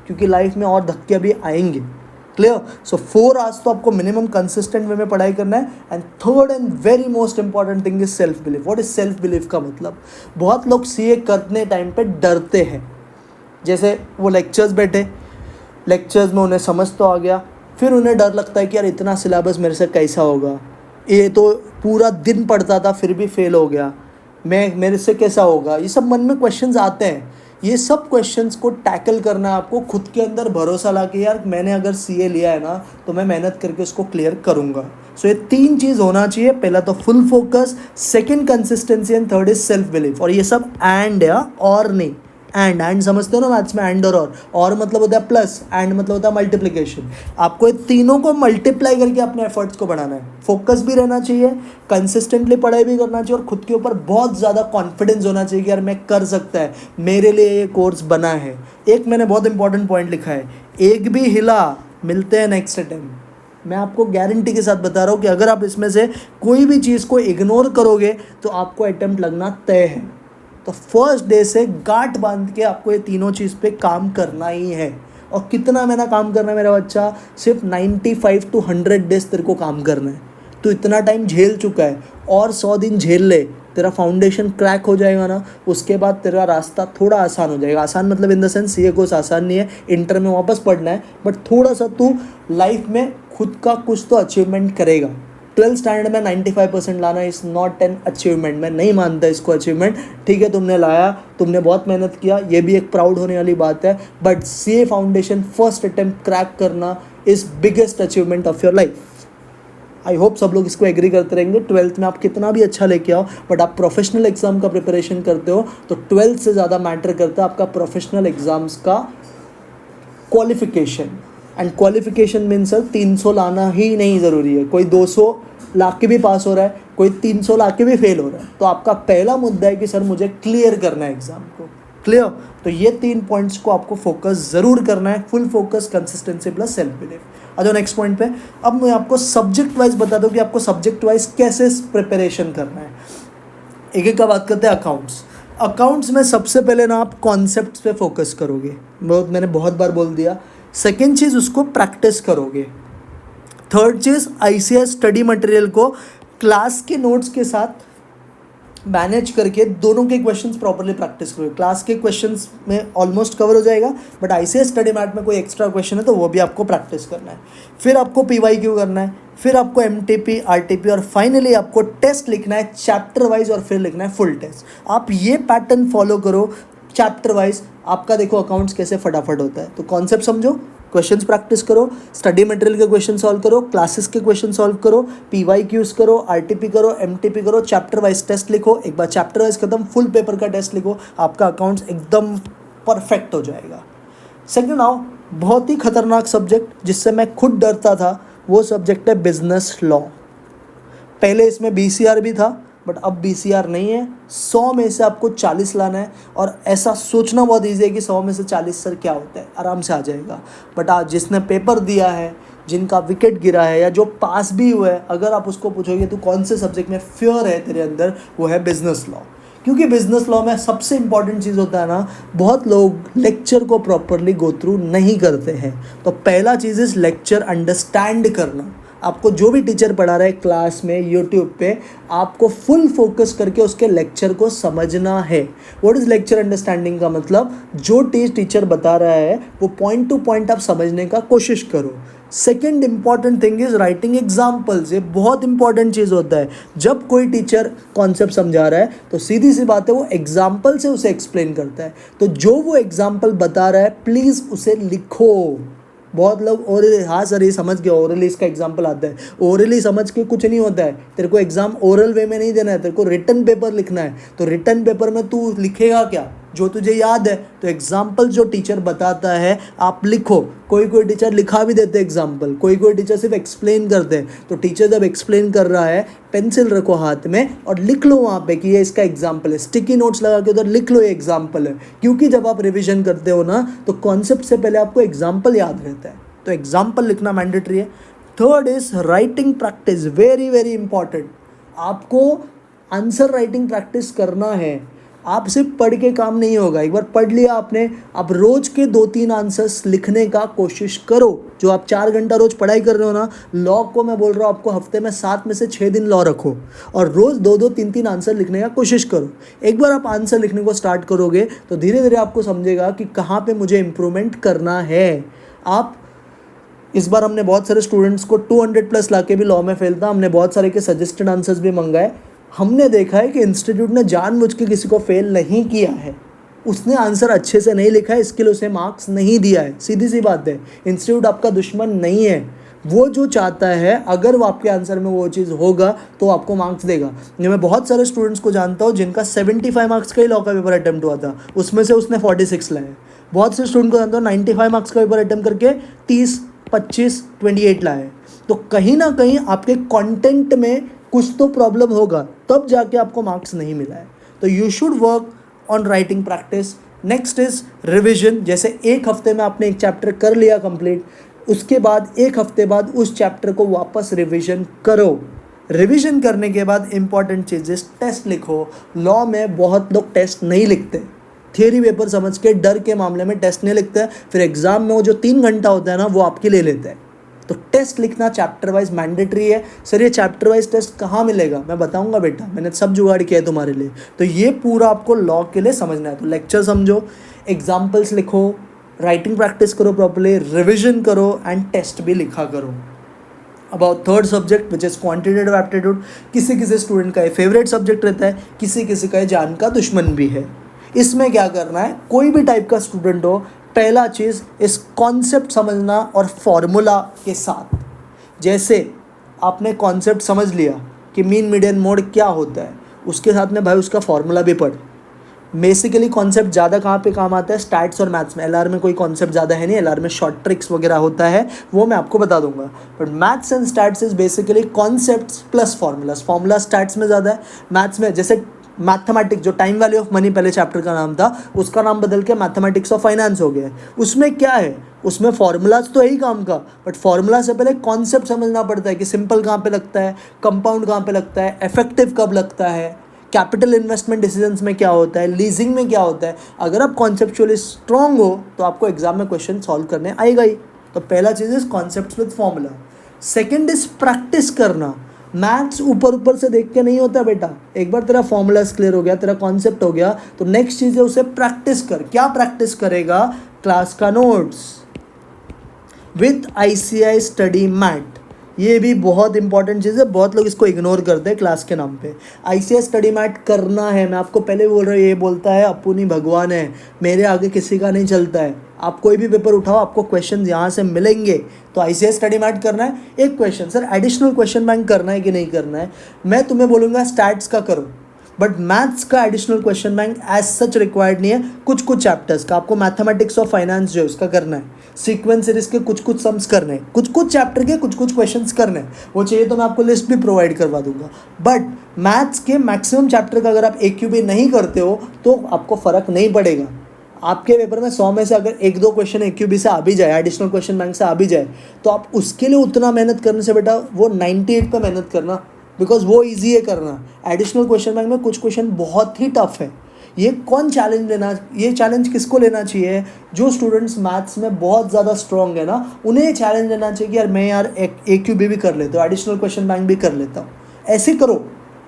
क्योंकि लाइफ में और धक्के भी आएंगे। क्लियर। सो 4 आवर्स तो आपको मिनिमम कंसिस्टेंट वे में पढ़ाई करना है। And third and very most important thing is self belief. What is self belief का मतलब? बहुत लोग सीए करने टाइम पे डरते हैं। जैसे वो लेक्चर्स बैठे, लेक्चर्स में उन्हें समझ तो आ गया, फिर उन्हें डर लगता है कि यार इतना सिलेबस मेरे से कैसा होगा, ये तो पूरा दिन पढ़ता था फिर भी फेल हो गया, मैं मेरे से कैसा होगा, ये सब मन में क्वेश्चंस आते हैं। ये सब क्वेश्चंस को टैकल करना है आपको, खुद के अंदर भरोसा ला के यार मैंने अगर सीए लिया है ना तो मैं मेहनत करके उसको क्लियर करूँगा। सो ये 3 चीज़ होना चाहिए। पहला तो full focus, second consistency and third is self belief. और ये सब एंड है, और नहीं। एंड समझते हो ना मैथ्स में, एंड और मतलब होता है प्लस, एंड मतलब होता है मल्टीप्लिकेशन। आपको ये तीनों को मल्टीप्लाई करके अपने एफर्ट्स को बढ़ाना है। फोकस भी रहना चाहिए, कंसिस्टेंटली पढ़ाई भी करना चाहिए, और खुद के ऊपर बहुत ज़्यादा कॉन्फिडेंस होना चाहिए कि यार मैं कर सकता है, मेरे लिए ये कोर्स बना है। एक मैंने बहुत इंपॉर्टेंट पॉइंट लिखा है, एक भी हिला मिलते हैं नेक्स्ट अटेम्प्ट। मैं आपको गारंटी के साथ बता रहा हूँ कि अगर आप इसमें से कोई भी चीज़ को इग्नोर करोगे तो आपको अटेम्प्ट लगना तय है। तो फर्स्ट डे से गांठ बांध के आपको ये तीनों चीज़ पे काम करना ही है। और कितना महीना काम करना है मेरा बच्चा, सिर्फ 95 to 100 डेज तेरे को काम करना है। तो इतना टाइम झेल चुका है, और 100 दिन झेल ले, तेरा फाउंडेशन क्रैक हो जाएगा ना, उसके बाद तेरा रास्ता थोड़ा आसान हो जाएगा। आसान मतलब इन द सेंस ये कोर्स आसान नहीं है, इंटर में वापस पढ़ना है, बट थोड़ा सा तू लाइफ में खुद का कुछ तो अचीवमेंट करेगा। 12th स्टैंडर्ड में 95% लाना इज़ नॉट एन अचीवमेंट। मैं नहीं मानता इसको अचीवमेंट। ठीक है, तुमने लाया, तुमने बहुत मेहनत किया, ये भी एक प्राउड होने वाली बात है, but CA foundation first attempt crack करना is biggest achievement of your life. I hope सब लोग इसको एग्री करते रहेंगे। 12th में आप कितना भी अच्छा लेके आओ, बट आप प्रोफेशनल एग्जाम का प्रिपरेशन करते हो तो 12th से ज़्यादा मैटर करता है आपका प्रोफेशनल एग्जाम्स का qualification. And qualification means sir 300 लाना ही नहीं ज़रूरी है। कोई 200 ला के भी पास हो रहा है, कोई 300 ला के भी फेल हो रहा है। तो आपका पहला मुद्दा है कि सर मुझे क्लियर करना है एग्ज़ाम को। क्लियर? तो ये 3 पॉइंट्स को आपको फोकस ज़रूर करना है, full focus, consistency plus self belief. आ जाओ नेक्स्ट पॉइंट पे। अब मैं आपको सब्जेक्ट वाइज बता दूँ कि आपको सब्जेक्ट वाइज कैसे प्रिपरेशन करना है। एक एक का बात करते हैं। अकाउंट्स में सबसे पहले ना आप कॉन्सेप्ट्स पे फोकस करोगे, मैंने बहुत बार बोल दिया। सेकेंड चीज़, उसको प्रैक्टिस करोगे। थर्ड चीज़, आईसीएस स्टडी मटेरियल को क्लास के नोट्स के साथ मैनेज करके दोनों के क्वेश्चंस प्रॉपर्ली प्रैक्टिस करोगे। क्लास के क्वेश्चंस में ऑलमोस्ट कवर हो जाएगा, बट आईसीएस स्टडी मैट में कोई एक्स्ट्रा क्वेश्चन है तो वो भी आपको प्रैक्टिस करना है। फिर आपको पीवाईक्यू करना है, फिर आपको एमटीपी, आरटीपी, और फाइनली आपको टेस्ट लिखना है चैप्टर वाइज, और फिर लिखना है फुल टेस्ट। आप ये पैटर्न फॉलो करो चैप्टर वाइज, आपका देखो अकाउंट्स कैसे फटाफट होता है। तो कॉन्सेप्ट समझो, क्वेश्चंस प्रैक्टिस करो, स्टडी मटेरियल के क्वेश्चन सॉल्व करो, क्लासेस के क्वेश्चन सॉल्व करो, पीवाईक्यूज करो, आरटीपी करो, एमटीपी करो, चैप्टर वाइज टेस्ट लिखो। एक बार चैप्टर वाइज खत्म, फुल पेपर का टेस्ट लिखो, आपका अकाउंट्स एकदम परफेक्ट हो जाएगा। सेकंड नाउ, बहुत ही खतरनाक सब्जेक्ट जिससे मैं खुद डरता था, वो सब्जेक्ट है बिजनेस लॉ। पहले इसमें बीसीआर भी था, बट अब बीसीआर नहीं है। 100 में से आपको 40 लाना है, और ऐसा सोचना बहुत ईजी है कि 100 में से 40 सर क्या होता है, आराम से आ जाएगा। बट आज जिसने पेपर दिया है, जिनका विकेट गिरा है, या जो पास भी हुआ है, अगर आप उसको पूछोगे तो कौन से सब्जेक्ट में फियर है तेरे अंदर, वो है बिजनेस लॉ। क्योंकि बिजनेस लॉ में सबसे इंपॉर्टेंट चीज़ होता है ना, बहुत लोग लेक्चर को प्रॉपरली गो थ्रू नहीं करते हैं। तो पहला चीज़ इस लेक्चर अंडरस्टैंड करना। आपको जो भी टीचर पढ़ा रहा है क्लास में, यूट्यूब पे, आपको फुल फोकस करके उसके लेक्चर को समझना है। व्हाट इज़ लेक्चर अंडरस्टैंडिंग का मतलब, जो टीचर बता रहा है वो पॉइंट टू पॉइंट आप समझने का कोशिश करो। Second important thing is writing examples. ये बहुत इंपॉर्टेंट चीज़ होता है। जब कोई टीचर कॉन्सेप्ट समझा रहा है तो सीधी सी बात है, वो एग्जाम्पल से उसे एक्सप्लेन करता है। तो जो वो एग्जाम्पल बता रहा है प्लीज़ उसे लिखो। बहुत लोग ओरली, हाँ सर ये समझ गया, ओरली इसका एग्जाम्पल आता है। ओरली समझ के कुछ नहीं होता है। तेरे को एग्जाम ओरल वे में नहीं देना है, तेरे को रिटन पेपर लिखना है। तो रिटन पेपर में तू लिखेगा क्या, जो तुझे याद है। तो एग्जाम्पल जो टीचर बताता है आप लिखो। कोई टीचर लिखा भी देते एग्जाम्पल, कोई टीचर सिर्फ एक्सप्लेन करते हैं। तो टीचर जब एक्सप्लेन कर रहा है, पेंसिल रखो हाथ में और लिख लो वहाँ पे कि ये इसका एग्जाम्पल है। स्टिकी नोट्स लगा के उधर लिख लो ये एग्जाम्पल है। क्योंकि जब आप रिविजन करते हो ना, तो कॉन्सेप्ट से पहले आपको एग्जाम्पल याद रहता है। तो एग्जाम्पल लिखना मैंडेटरी है। Third is writing practice, very very important. आपको आंसर राइटिंग प्रैक्टिस करना है। आप सिर्फ पढ़ के काम नहीं होगा। एक बार पढ़ लिया आपने, आप रोज के 2-3 आंसर्स लिखने का कोशिश करो। जो आप 4 घंटा रोज पढ़ाई कर रहे हो ना, लॉ को मैं बोल रहा हूँ आपको हफ्ते में 7 में से 6 दिन लॉ रखो, और रोज 2-2, 3-3 आंसर लिखने का कोशिश करो। एक बार आप आंसर लिखने को स्टार्ट करोगे तो धीरे धीरे आपको समझेगा कि कहाँ पे मुझे इम्प्रूवमेंट करना है। आप इस बार हमने बहुत सारे स्टूडेंट्स को 200 प्लस ला के भी लॉ में फेल था। हमने बहुत सारे के सजेस्टेड आंसर्स भी मंगाए। हमने देखा है कि इंस्टीट्यूट ने जानबूझ के किसी को फेल नहीं किया है, उसने आंसर अच्छे से नहीं लिखा है इसके लिए उसे मार्क्स नहीं दिया है। सीधी सी बात है, इंस्टीट्यूट आपका दुश्मन नहीं है। वो जो चाहता है अगर वो आपके आंसर में वो चीज़ होगा तो आपको मार्क्स देगा। ये मैं बहुत सारे स्टूडेंट्स को जानता हूँ जिनका 75 मार्क्स का ही लॉ का पेपर अटैम्प्ट हुआ था, उसमें से उसने 46 लाए। बहुत से स्टूडेंट को जानता हूँ 95 मार्क्स का पेपर अटैम्प्ट करके 30, 25, 28 लाए। तो कहीं ना कहीं आपके कंटेंट में कुछ तो प्रॉब्लम होगा, तब जाके आपको मार्क्स नहीं मिला है। तो you should work on writing practice. Next is revision. जैसे एक हफ्ते में आपने एक चैप्टर कर लिया कंप्लीट, उसके बाद एक हफ्ते बाद उस चैप्टर को वापस रिविजन करो। रिविजन करने के बाद इंपॉर्टेंट चीजेस, टेस्ट लिखो। लॉ में बहुत लोग टेस्ट नहीं लिखते, थियरी पेपर समझ के डर के मामले में टेस्ट नहीं लिखते, फिर एग्जाम में वो जो 3 घंटा होता है ना वो आपके ले लेते हैं। तो टेस्ट लिखना चैप्टर वाइज मैंडेटरी है। सर ये चैप्टर वाइज टेस्ट कहाँ मिलेगा? मैं बताऊंगा बेटा, मैंने सब जुगाड़ किया है तुम्हारे लिए। तो ये पूरा आपको लॉ के लिए समझना है। तो लेक्चर समझो, एग्जाम्पल्स लिखो, राइटिंग प्रैक्टिस करो प्रॉपर्ली, रिविजन करो एंड टेस्ट भी लिखा करो। About third subject which is quantitative aptitude, किसी किसी स्टूडेंट का ये फेवरेट सब्जेक्ट रहता है, किसी किसी का ये जान का दुश्मन भी है। इसमें क्या करना है, कोई भी टाइप का स्टूडेंट हो, पहला चीज़ इस कॉन्सेप्ट समझना और फॉर्मूला के साथ। जैसे आपने कॉन्सेप्ट समझ लिया कि मीन मीडियन मोड क्या होता है, उसके साथ में भाई उसका फॉर्मूला भी पढ़। बेसिकली कॉन्सेप्ट ज़्यादा कहाँ पे काम आता है? स्टैट्स और मैथ्स में। एलआर में कोई कॉन्सेप्ट ज़्यादा है नहीं, एलआर में शॉर्ट ट्रिक्स वगैरह होता है, वो मैं आपको बता दूंगा। But maths and stats is basically concepts plus formulas. Formula stats में ज़्यादा है, मैथ्स में जैसे मैथमेटिक्स, जो टाइम वैल्यू ऑफ मनी पहले चैप्टर का नाम था, उसका नाम बदल के मैथमेटिक्स ऑफ फाइनेंस हो गया है। उसमें क्या है, उसमें फॉर्मूलाज तो यही काम का, बट फॉर्मूला से पहले कॉन्सेप्ट समझना पड़ता है कि सिंपल कहाँ पे लगता है, कंपाउंड कहाँ पे लगता है, इफेक्टिव कब लगता है, कैपिटल इन्वेस्टमेंट डिसीजंस में क्या होता है, लीजिंग में क्या होता है। अगर आप कॉन्सेप्चुअली स्ट्रॉन्ग हो तो आपको एग्जाम में क्वेश्चन सॉल्व करने आएगा ही। तो पहला चीज़ is concepts with formula. Second is practice करना। मैथ्स ऊपर ऊपर से देख के नहीं होता बेटा। एक बार तेरा फॉर्मूलाज क्लियर हो गया, तेरा कॉन्सेप्ट हो गया, तो नेक्स्ट चीज़ है उसे प्रैक्टिस कर। क्या प्रैक्टिस करेगा? क्लास का notes with ICI study mat. ये भी बहुत इंपॉर्टेंट चीज़ है, बहुत लोग इसको इग्नोर करते हैं क्लास के नाम पे। ICI स्टडी मैट करना है। मैं आपको पहले बोल रहा हूँ, ये बोलता है अपुनी भगवान है, मेरे आगे किसी का नहीं चलता है। आप कोई भी पेपर उठाओ, आपको क्वेश्चन यहाँ से मिलेंगे। तो ICI स्टडी मैट करना है। एक question, sir additional question bank करना है कि नहीं करना है? मैं तुम्हें बोलूँगा स्टैट्स का करो, बट मैथ्स का additional question bank as such required नहीं है। कुछ कुछ चैप्टर्स का आपको मैथमेटिक्स ऑफ फाइनेंस जो है उसका करना है, सीक्वेंस सीरीज के कुछ कुछ सम्स करने हैं, कुछ कुछ चैप्टर के कुछ कुछ क्वेश्चंस करने हैं। वो चाहिए तो मैं आपको लिस्ट भी प्रोवाइड करवा दूंगा। बट मैथ्स के मैक्सिमम चैप्टर का अगर आप AQB नहीं करते हो तो आपको फ़र्क नहीं पड़ेगा। आपके पेपर में 100 में से अगर 1-2 क्वेश्चन AQB से आ भी जाए, एडिशनल क्वेश्चन बैंक से आ भी जाए, तो आप उसके लिए उतना मेहनत करने से बेटा वो 98 पे मेहनत करना, बिकॉज वो ईजी है करना। एडिशनल क्वेश्चन बैंक में कुछ क्वेश्चन बहुत ही टफ है। ये कौन चैलेंज लेना, ये चैलेंज किसको लेना चाहिए? जो स्टूडेंट्स मैथ्स में बहुत ज़्यादा स्ट्रॉन्ग है ना, उन्हें चैलेंज लेना चाहिए कि यार मैं यार AQB भी कर लेता हूँ, एडिशनल क्वेश्चन बैंक भी कर लेता हूँ। ऐसे करो।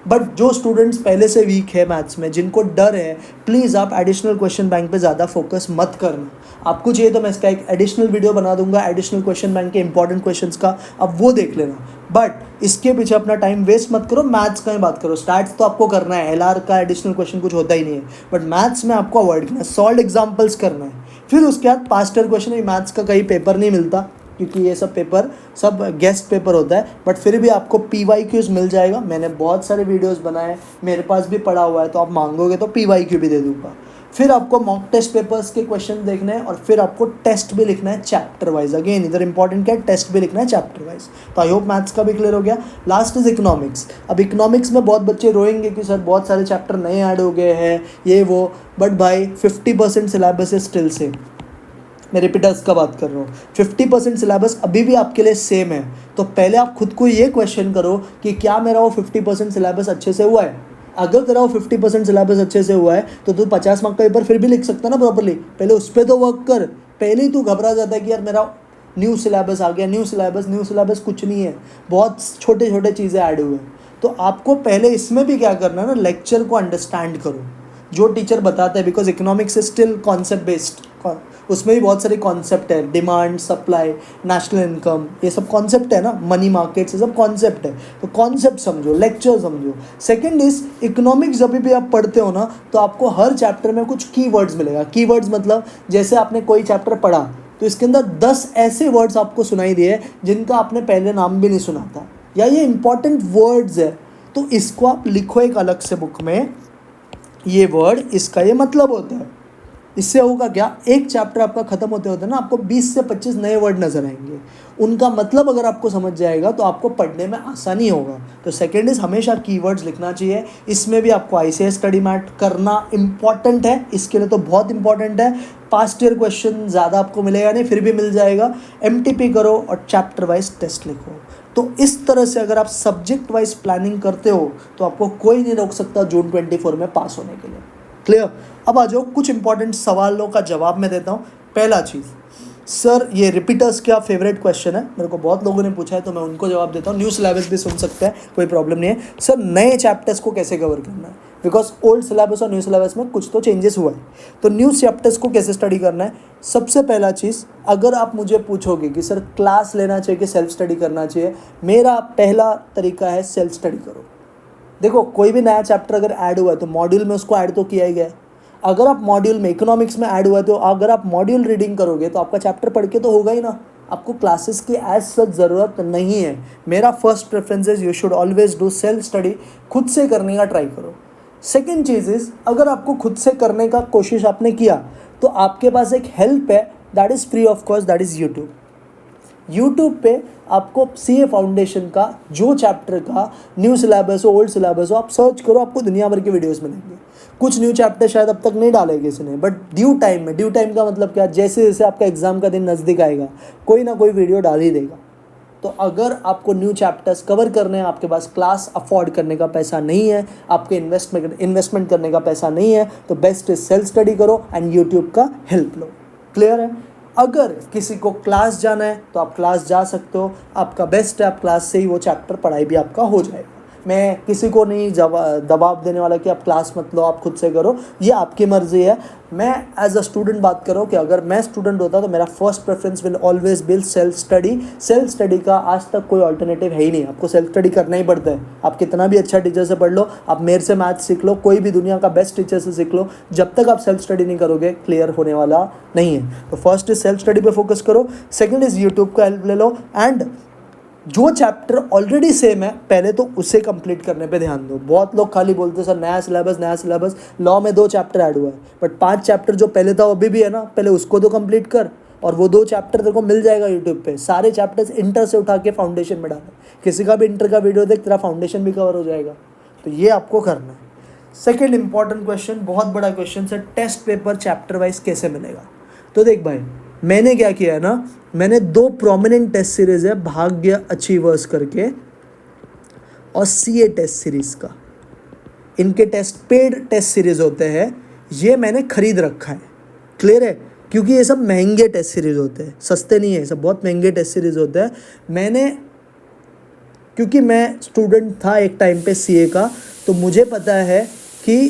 बट जो स्टूडेंट्स पहले से वीक है मैथ्स में, जिनको डर है, प्लीज़ आप एडिशनल क्वेश्चन बैंक पे ज़्यादा फोकस मत करना। आपको चाहिए तो मैं इसका एक एडिशनल वीडियो बना दूंगा एडिशनल क्वेश्चन बैंक के इंपॉर्टेंट क्वेश्चंस का, अब वो देख लेना। बट इसके पीछे अपना टाइम वेस्ट मत करो, मैथ्स का ही बात करो। स्टैट्स तो आपको करना है, LR का एडिशनल क्वेश्चन कुछ होता ही नहीं है, बट मैथ्स में आपको अवॉइड करना है, सॉल्व एग्जाम्पल्स करना है। फिर उसके बाद पास्ट ईयर क्वेश्चन, मैथ्स का कहीं पेपर नहीं मिलता क्योंकि ये सब पेपर सब गेस्ट पेपर होता है, बट फिर भी आपको PYQs मिल जाएगा। मैंने बहुत सारे वीडियोस बनाए, मेरे पास भी पड़ा हुआ है, तो आप मांगोगे तो PYQ भी दे दूँगा। फिर आपको मॉक टेस्ट पेपर्स के क्वेश्चन देखने हैं, और फिर आपको टेस्ट भी लिखना है चैप्टर वाइज। अगेन इधर इंपॉर्टेंट क्या है, टेस्ट भी लिखना है चैप्टर वाइज। तो आई होप मैथ्स का भी क्लियर हो गया। Last is economics. अब इकोनॉमिक्स में बहुत बच्चे रोएंगे कि सर बहुत सारे चैप्टर नए ऐड हो गए हैं, ये वो, बट भाई 50% सिलेबस है स्टिल सेम। मैं रिपीटर्स का बात कर रहा हूँ, 50% सिलेबस अभी भी आपके लिए सेम है। तो पहले आप खुद को ये क्वेश्चन करो कि क्या मेरा वो 50% सिलेबस अच्छे से हुआ है। अगर तेरा वो 50% सिलेबस अच्छे से हुआ है तो तू 50 मार्क का पेपर फिर भी लिख सकता ना प्रॉपर्ली। पहले उस पर तो वर्क कर। पहले ही तू घबरा जाता है कि यार मेरा न्यू सिलेबस आ गया, न्यू सिलेबस कुछ नहीं है, बहुत छोटे छोटे चीज़ें ऐड हुए। तो आपको पहले इसमें भी क्या करना है ना, लेक्चर को अंडरस्टैंड करो जो टीचर बताता है, because economics is still concept based, उसमें भी बहुत सारे कॉन्सेप्ट है, डिमांड, सप्लाई, नेशनल इनकम, ये सब कॉन्सेप्ट है ना, मनी मार्केट्स, ये सब कॉन्सेप्ट है। तो कॉन्सेप्ट समझो, लेक्चर समझो। सेकंड इज इकोनॉमिक्स, जब भी आप पढ़ते हो ना तो आपको हर चैप्टर में कुछ कीवर्ड्स मिलेगा। कीवर्ड्स मतलब जैसे आपने कोई चैप्टर पढ़ा तो इसके अंदर 10 ऐसे वर्ड्स आपको सुनाई दिए जिनका आपने पहले नाम भी नहीं सुना था, या ये इंपॉर्टेंट वर्ड्स है, तो इसको आप लिखो एक अलग से बुक में, ये वर्ड इसका ये मतलब होता है। इससे होगा क्या, एक चैप्टर आपका खत्म होते होते ना आपको 20 से 25 नए वर्ड नजर आएंगे, उनका मतलब अगर आपको समझ जाएगा तो आपको पढ़ने में आसानी होगा। तो सेकंड इज हमेशा कीवर्ड्स लिखना चाहिए। इसमें भी आपको ICS स्टडी मैट करना इंपॉर्टेंट है, इसके लिए तो बहुत इंपॉर्टेंट है। पास्ट ईयर क्वेश्चन ज़्यादा आपको मिलेगा नहीं, फिर भी मिल जाएगा। MTP करो और चैप्टर वाइज टेस्ट लिखो। तो इस तरह से अगर आप सब्जेक्ट वाइज प्लानिंग करते हो तो आपको कोई नहीं रोक सकता जून 24 में पास होने के लिए। क्लियर? अब आ जाओ, कुछ इंपॉर्टेंट सवालों का जवाब मैं देता हूँ। पहला चीज़, सर ये रिपीटर्स क्या फेवरेट क्वेश्चन है, मेरे को बहुत लोगों ने पूछा है तो मैं उनको जवाब देता हूँ। न्यू सिलेबस भी सुन सकते हैं, कोई प्रॉब्लम नहीं है। सर नए चैप्टर्स को कैसे कवर करना है, बिकॉज ओल्ड सिलेबस और न्यू सिलेबस में कुछ तो चेंजेस हुआ है, तो न्यू चैप्टर्स को कैसे स्टडी करना है। सबसे पहला चीज़, अगर आप मुझे पूछोगे कि सर क्लास लेना चाहिए कि सेल्फ स्टडी करना चाहिए, मेरा पहला तरीका है सेल्फ स्टडी करो। देखो कोई भी नया चैप्टर अगर ऐड हुआ है तो मॉड्यूल में उसको ऐड तो किया ही गया है। अगर आप मॉड्यूल में इकोनॉमिक्स में ऐड हुआ है तो अगर आप मॉड्यूल रीडिंग करोगे तो आपका चैप्टर पढ़ के तो होगा ही ना, आपको क्लासेस की एज सच ज़रूरत नहीं है। मेरा first preference is you should always do self study, खुद से करने का ट्राई करो। सेकेंड चीज़ इज, अगर आपको खुद से करने का कोशिश आपने किया तो आपके पास एक हेल्प है, that is free of cost, that is YouTube. YouTube पे आपको CA फाउंडेशन का जो चैप्टर का न्यू सिलेबस हो, ओल्ड सिलेबस हो, आप सर्च करो, आपको दुनिया भर के वीडियोस मिलेंगे। कुछ न्यू चैप्टर शायद अब तक नहीं डाले किसी ने, बट ड्यू टाइम में, ड्यू टाइम का मतलब क्या, जैसे जैसे आपका एग्जाम का दिन नज़दीक आएगा कोई ना कोई वीडियो डाल ही देगा। तो अगर आपको न्यू चैप्टर्स कवर करने हैं, आपके पास क्लास अफोर्ड करने का पैसा नहीं है, आपके इन्वेस्टमेंट करने का पैसा नहीं है, तो बेस्ट इज सेल्फ स्टडी करो एंड यूट्यूब का हेल्प लो। क्लियर है? अगर किसी को क्लास जाना है तो आप क्लास जा सकते हो, आपका बेस्ट है, आप क्लास से ही वो चैप्टर पढ़ाई भी आपका हो जाएगा। मैं किसी को नहीं दबाव देने वाला कि आप क्लास मत लो, आप खुद से करो, ये आपकी मर्ज़ी है। मैं एज अ स्टूडेंट बात करूँ कि अगर मैं स्टूडेंट होता तो मेरा first preference will always be self study. Self study का आज तक कोई ऑल्टरनेटिव है ही नहीं, आपको सेल्फ स्टडी करना ही पड़ता है। आप कितना भी अच्छा टीचर से पढ़ लो, आप मेरे से मैथ सीख लो, कोई भी दुनिया का बेस्ट टीचर से सीख लो, जब तक आप सेल्फ स्टडी नहीं करोगे क्लियर होने वाला नहीं है। तो फर्स्ट इज सेल्फ स्टडी पे फोकस करो, सेकेंड इज यूट्यूब का हेल्प ले लो, एंड जो चैप्टर ऑलरेडी सेम है पहले तो उसे कंप्लीट करने पे ध्यान दो। बहुत लोग खाली बोलते हैं सर नया सिलेबस, लॉ में 2 चैप्टर ऐड हुआ है, बट 5 चैप्टर जो पहले था अभी भी है ना, पहले उसको तो कंप्लीट कर, और वो 2 चैप्टर तेरे को मिल जाएगा यूट्यूब पे। सारे चैप्टर्स इंटर से उठा के फाउंडेशन में डालो, किसी का भी इंटर का वीडियो देख, तेरा फाउंडेशन भी कवर हो जाएगा। तो ये आपको करना है। सेकेंड इंपॉर्टेंट क्वेश्चन, बहुत बड़ा क्वेश्चन है, टेस्ट पेपर चैप्टर वाइज कैसे मिलेगा। तो देख भाई, मैंने क्या किया है ना, मैंने 2 प्रोमिनेंट टेस्ट सीरीज है, भाग्य अचीवर्स करके और CA टेस्ट सीरीज का, इनके टेस्ट पेड टेस्ट सीरीज होते हैं, ये मैंने खरीद रखा है। क्लियर है? क्योंकि ये सब महंगे टेस्ट सीरीज होते हैं, सस्ते नहीं है, सब बहुत महंगे टेस्ट सीरीज होते हैं। क्योंकि मैं स्टूडेंट था एक टाइम पे CA का, तो मुझे पता है कि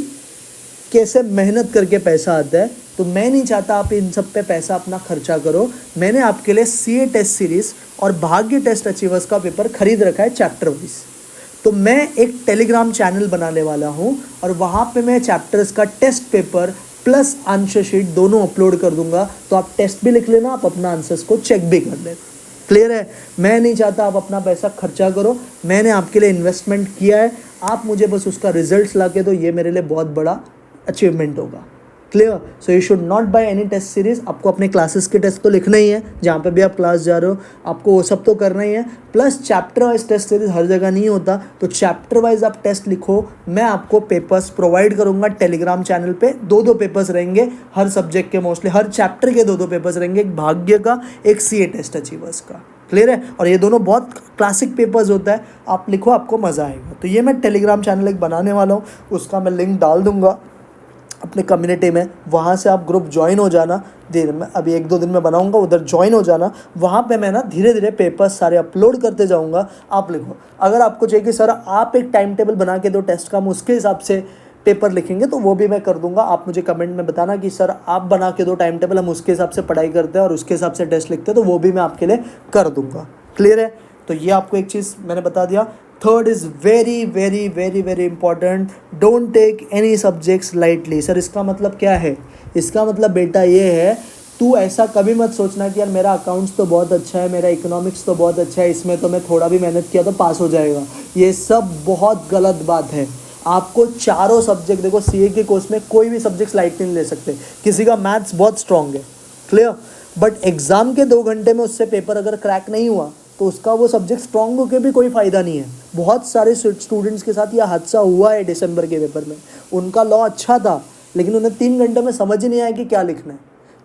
कैसे मेहनत करके पैसा आता है, तो मैं नहीं चाहता आप इन सब पे पैसा अपना खर्चा करो। मैंने आपके लिए CA टेस्ट सीरीज़ और भाग्य टेस्ट अचीवर्स का पेपर खरीद रखा है चैप्टर वाइज। तो मैं एक टेलीग्राम चैनल बनाने वाला हूँ और वहाँ पे मैं चैप्टर्स का test paper plus answer sheet दोनों अपलोड कर दूंगा, तो आप टेस्ट भी लिख लेना, आप अपना आंसर्स को चेक भी कर लेना। क्लियर है? मैं नहीं चाहता आप अपना पैसा खर्चा करो, मैंने आपके लिए इन्वेस्टमेंट किया है, आप मुझे बस उसका रिजल्ट्स ला के दो, ये मेरे लिए बहुत बड़ा अचीवमेंट होगा। Clear? So you should not buy any test series. आपको अपने क्लासेस के टेस्ट तो लिखना ही है, जहाँ पे भी आप क्लास जा रहे हो आपको वो सब तो करना ही है, plus chapter wise test series हर जगह नहीं होता, तो चैप्टर वाइज आप टेस्ट लिखो। मैं आपको पेपर्स प्रोवाइड करूँगा टेलीग्राम चैनल पे, 2 पेपर्स रहेंगे हर सब्जेक्ट के, मोस्टली हर चैप्टर के 2 पेपर्स रहेंगे, एक भाग्य का, एक CA टेस्ट अचीवर्स का। क्लियर है? और ये दोनों बहुत क्लासिक पेपर्स होता है, आप लिखो, आपको मज़ा आएगा। तो ये मैं टेलीग्राम चैनल एक बनाने वाला हूँ, उसका मैं लिंक डाल दूँगा अपने कम्युनिटी में, वहाँ से आप ग्रुप ज्वाइन हो जाना। धीरे मैं अभी 1-2 दिन में बनाऊंगा, उधर ज्वाइन हो जाना। वहाँ पे मैं ना धीरे धीरे पेपर्स सारे अपलोड करते जाऊँगा, आप लिखो। अगर आपको चाहिए कि सर आप एक टाइम टेबल बना के दो टेस्ट का, हम उसके हिसाब से पेपर लिखेंगे तो वो भी मैं कर दूंगा। आप मुझे कमेंट में बताना कि सर आप बना के दो टाइम टेबल, हम उसके हिसाब से पढ़ाई करते हैं और उसके हिसाब से टेस्ट लिखते हैं, तो वो भी मैं आपके लिए कर दूंगा। क्लियर है? तो ये आपको एक चीज़ मैंने बता दिया। Third is very very very very important, don't take any subjects lightly. Sir इसका मतलब क्या है? इसका मतलब बेटा ये है, तू ऐसा कभी मत सोचना कि यार मेरा अकाउंट्स तो बहुत अच्छा है, मेरा इकोनॉमिक्स तो बहुत अच्छा है, इसमें तो मैं थोड़ा भी मेहनत किया तो पास हो जाएगा। ये सब बहुत गलत बात है। आपको चारों सब्जेक्ट, देखो सीए के कोर्स में कोई भी सब्जेक्ट्स लाइटली नहीं ले सकते। किसी का मैथ्स बहुत स्ट्रांग है, क्लियर, बट एग्जाम के 2 घंटे में उससे पेपर अगर क्रैक नहीं हुआ तो उसका वो सब्जेक्ट स्ट्रांग होकर भी कोई फ़ायदा नहीं है। बहुत सारे स्टूडेंट्स के साथ यह हादसा हुआ है दिसंबर के पेपर में। उनका लॉ अच्छा था लेकिन उन्हें 3 घंटे में समझ ही नहीं आया कि क्या लिखना है।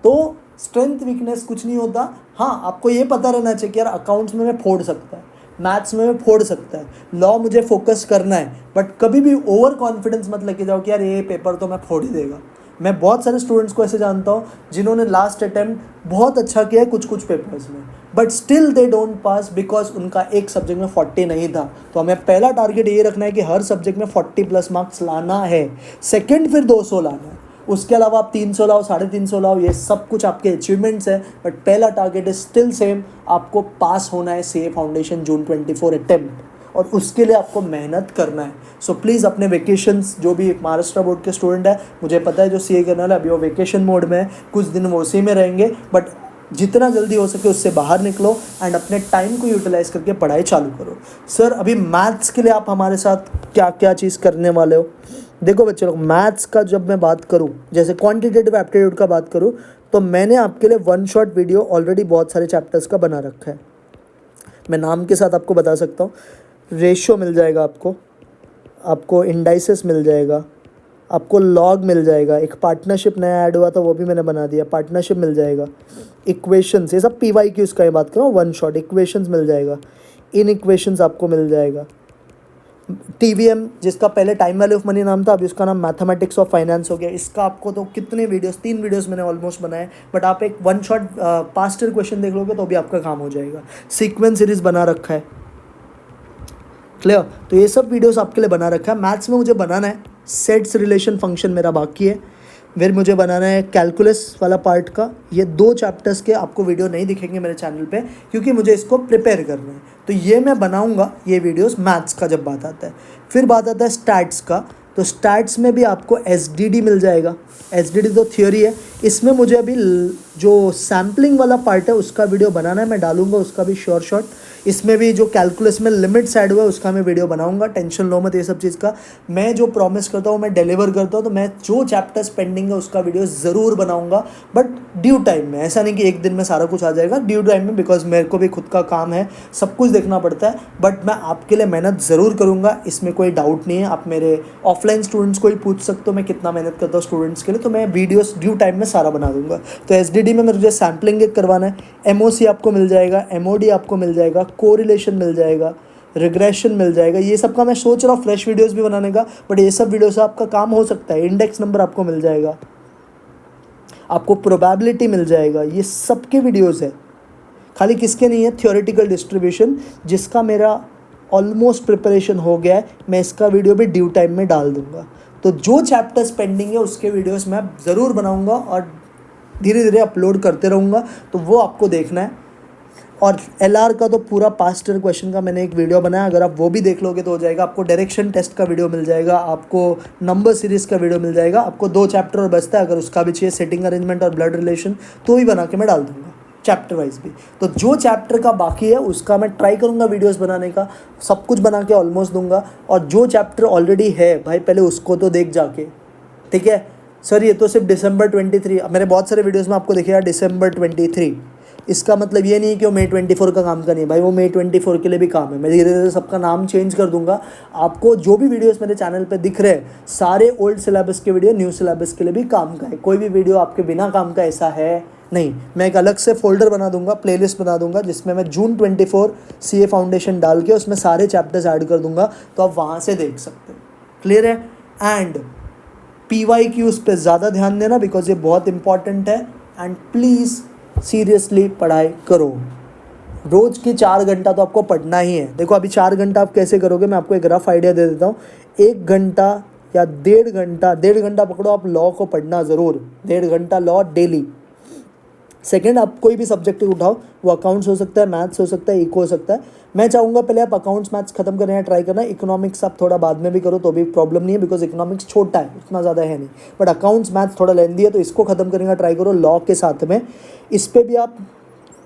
तो स्ट्रेंथ वीकनेस कुछ नहीं होता। हाँ, आपको ये पता रहना चाहिए कि यार अकाउंट्स में मैं फोड़ सकता है, मैथ्स में मैं फोड़ सकता है, लॉ मुझे फोकस करना है, बट कभी भी ओवर कॉन्फिडेंस मत लेके जाओ कि यार ये पेपर तो मैं फोड़ ही देगा। मैं बहुत सारे स्टूडेंट्स को ऐसे जानता हूँ जिन्होंने लास्ट अटेम्प्ट बहुत अच्छा किया है कुछ कुछ पेपर्स में, but still they don't pass because उनका एक सब्जेक्ट में 40 नहीं था। तो हमें पहला टारगेट ये रखना है कि हर सब्जेक्ट में 40+ मार्क्स लाना है। सेकेंड फिर 200 लाना है। उसके अलावा आप 300 लाओ, 350 लाओ, ये सब कुछ आपके अचीवमेंट्स है, बट पहला टारगेट इज स्टिल सेम, आपको पास होना है सीए फाउंडेशन जून 24 अटेम्प्ट, और उसके लिए आपको मेहनत करना है। सो प्लीज़ अपने वेकेशंस, जो भी महाराष्ट्र बोर्ड के स्टूडेंट है, मुझे पता है जो सीए करने वाला अभी वो वेकेशन मोड में है, कुछ दिन वो उसी में रहेंगे, बट जितना जल्दी हो सके उससे बाहर निकलो एंड अपने टाइम को यूटिलाइज करके पढ़ाई चालू करो। सर अभी मैथ्स के लिए आप हमारे साथ क्या क्या चीज़ करने वाले हो? देखो बच्चों लोग, मैथ्स का जब मैं बात करूं, जैसे क्वांटिटेटिव एप्टीट्यूड का बात करूं, तो मैंने आपके लिए 1 शॉट वीडियो ऑलरेडी बहुत सारे चैप्टर्स का बना रखा है। मैं नाम के साथ आपको बता सकता हूँ। रेशियो मिल जाएगा आपको इंडाइसेस मिल जाएगा, आपको लॉग मिल जाएगा, एक पार्टनरशिप नया ऐड हुआ था वो भी मैंने बना दिया, पार्टनरशिप मिल जाएगा, इक्वेशंस, ये सब PYQs का ही बात कर रहा हूँ, 1 शॉट इक्वेशंस मिल जाएगा, इन इक्वेशंस आपको मिल जाएगा, TVM जिसका पहले टाइम वैल्यू ऑफ मनी नाम था, अभी उसका नाम मैथमेटिक्स ऑफ फाइनेंस हो गया। इसका आपको तो कितने वीडियोस, 3 वीडियोस मैंने ऑलमोस्ट बनाए, बट आप एक 1 शॉट पास्ट ईयर क्वेश्चन देख लोगे तो भी आपका काम हो जाएगा। सीक्वेंस सीरीज बना रखा है, क्लियर। तो ये सब वीडियोस आपके लिए बना रखा है। मैथ्स में मुझे बनाना है सेट्स रिलेशन फंक्शन, मेरा बाकी है। फिर मुझे बनाना है कैलकुलस वाला पार्ट का। ये 2 चैप्टर्स के आपको वीडियो नहीं दिखेंगे मेरे चैनल पे, क्योंकि मुझे इसको प्रिपेयर करना है, तो ये मैं बनाऊंगा ये वीडियोस मैथ्स का जब बात आता है। फिर बात आता है स्टैट्स का, तो स्टैट्स में भी आपको SDD मिल जाएगा। SDD तो थियोरी है, इसमें मुझे अभी जो सैम्पलिंग वाला पार्ट है उसका वीडियो बनाना है, मैं डालूंगा उसका भी शॉर्ट शॉर्ट। इसमें भी जो कैलकुलस में लिमिट्स ऐड हुआ है उसका मैं वीडियो बनाऊंगा, टेंशन लो मत ये सब चीज़ का। मैं जो प्रॉमिस करता हूँ मैं डिलीवर करता हूँ, तो मैं जो चैप्टर्स पेंडिंग है उसका वीडियो ज़रूर बनाऊंगा, बट ड्यू टाइम में। ऐसा नहीं कि एक दिन में सारा कुछ आ जाएगा, ड्यू टाइम में, बिकॉज मेरे को भी खुद का काम है, सब कुछ देखना पड़ता है, बट मैं आपके लिए मेहनत ज़रूर करूँगा, इसमें कोई डाउट नहीं है। आप मेरे ऑफलाइन स्टूडेंट्स को ही पूछ सकते हो मैं कितना मेहनत करता हूँ स्टूडेंट्स के लिए, तो मैं वीडियोस ड्यू टाइम में सारा बना दूंगा। तो SDD में मुझे सैम्पलिंग एक करवाना है, MOC आपको मिल जाएगा, MOD आपको मिल जाएगा, कोरिलेशन मिल जाएगा, रिग्रेशन मिल जाएगा। ये सब का मैं सोच रहा हूँ फ्रेश वीडियोस भी बनाने का, बट ये सब वीडियो से आपका काम हो सकता है। इंडेक्स नंबर आपको मिल जाएगा, आपको प्रोबेबिलिटी मिल जाएगा, ये सबके वीडियोस है। खाली किसके नहीं है? थ्योरेटिकल डिस्ट्रीब्यूशन, जिसका मेरा ऑलमोस्ट प्रिपरेशन हो गया है, मैं इसका वीडियो भी ड्यू टाइम में डाल दूंगा। तो जो चैप्टर्स पेंडिंग है उसके वीडियोस मैं ज़रूर बनाऊंगा और धीरे धीरे अपलोड करते रहूँगा, तो वो आपको देखना है। और LR का तो पूरा पास्ट ईयर क्वेश्चन का मैंने एक वीडियो बनाया, अगर आप वो भी देख लोगे तो हो जाएगा। आपको डायरेक्शन टेस्ट का वीडियो मिल जाएगा, आपको नंबर सीरीज़ का वीडियो मिल जाएगा, आपको 2 चैप्टर और बचता है, अगर उसका भी चाहिए सेटिंग अरेंजमेंट और ब्लड रिलेशन, तो भी बना के मैं डाल दूँगा चैप्टर वाइज भी। तो जो चैप्टर का बाकी है उसका मैं ट्राई करूँगा वीडियोस बनाने का, सब कुछ बना के ऑलमोस्ट दूंगा। और जो चैप्टर ऑलरेडी है भाई, पहले उसको तो देख जाके, ठीक है। सर ये तो सिर्फ December 23, मेरे बहुत सारे वीडियोस में आपको दिखेगा December 23, इसका मतलब ये नहीं कि वो May 24 का काम का नहीं है भाई, वो May 24 के लिए भी काम है। मैं धीरे धीरे सबका नाम चेंज कर दूंगा। आपको जो भी वीडियोस मेरे चैनल पे दिख रहे हैं, सारे ओल्ड सिलेबस के वीडियो न्यू सिलेबस के लिए भी काम का है, कोई भी वीडियो आपके बिना काम का ऐसा है नहीं। मैं एक अलग से फोल्डर बना दूंगा, प्लेलिस्ट बना दूंगा, जिसमें मैं जून 24 CA फाउंडेशन डाल के उसमें सारे चैप्टर्स ऐड कर दूंगा, तो आप वहाँ से देख सकते हो। क्लियर है? एंड PYQs पे ज़्यादा ध्यान देना, बिकॉज ये बहुत इंपॉर्टेंट है। एंड प्लीज़ सीरियसली पढ़ाई करो। रोज़ के 4 घंटा तो आपको पढ़ना ही है। देखो अभी 4 घंटा आप कैसे करोगे, मैं आपको एक रफ आइडिया दे देता हूँ। 1 घंटा या 1.5 घंटा पकड़ो आप लॉ को पढ़ना ज़रूर, 1.5 घंटा लॉ डेली। सेकेंड, आप कोई भी सब्जेक्ट उठाओ, वो अकाउंट्स हो सकता है, मैथ्स हो सकता है, इको हो सकता है। मैं चाहूँगा पहले आप अकाउंट्स मैथ्स खत्म करने का ट्राई करना। इकोनॉमिक्स आप थोड़ा बाद में भी करो तो भी प्रॉब्लम नहीं है, बिकॉज इकोनॉमिक्स छोटा है, उतना ज़्यादा है नहीं। बट अकाउंट्स मैथ्स थोड़ा लेंदी है, तो इसको खत्म करने का ट्राई करो लॉ के साथ में। इस पर भी आप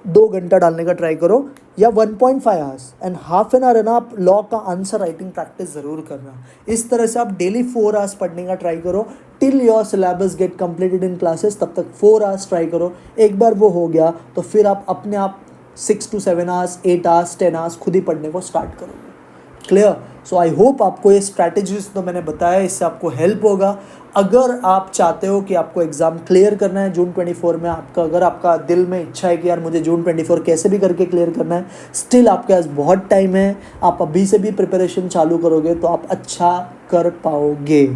2 घंटा डालने का ट्राई करो, या 1.5 hours and half an hour है ना, आप लॉ का आंसर राइटिंग प्रैक्टिस ज़रूर करना। इस तरह से आप डेली 4 आवर्स पढ़ने का ट्राई करो till your syllabus gate completed in classes. तब तक 4 आवर्स ट्राई करो। एक बार वो हो गया तो फिर आप अपने आप 6 to 7 आवर्स, 8 आवर्स, 10 आवर्स खुद ही पढ़ने को स्टार्ट करोगे। क्लियर? सो आई होप आपको ये स्ट्रैटेजीज तो मैंने बताया, इससे आपको हेल्प होगा। अगर आप चाहते हो कि आपको एग्ज़ाम क्लियर करना है जून 24 में, अगर आपका दिल में इच्छा है कि यार मुझे जून 24 कैसे भी करके क्लियर करना है, स्टिल आपके पास बहुत टाइम है, आप अभी से भी प्रिपरेशन चालू करोगे तो आप अच्छा कर पाओगे।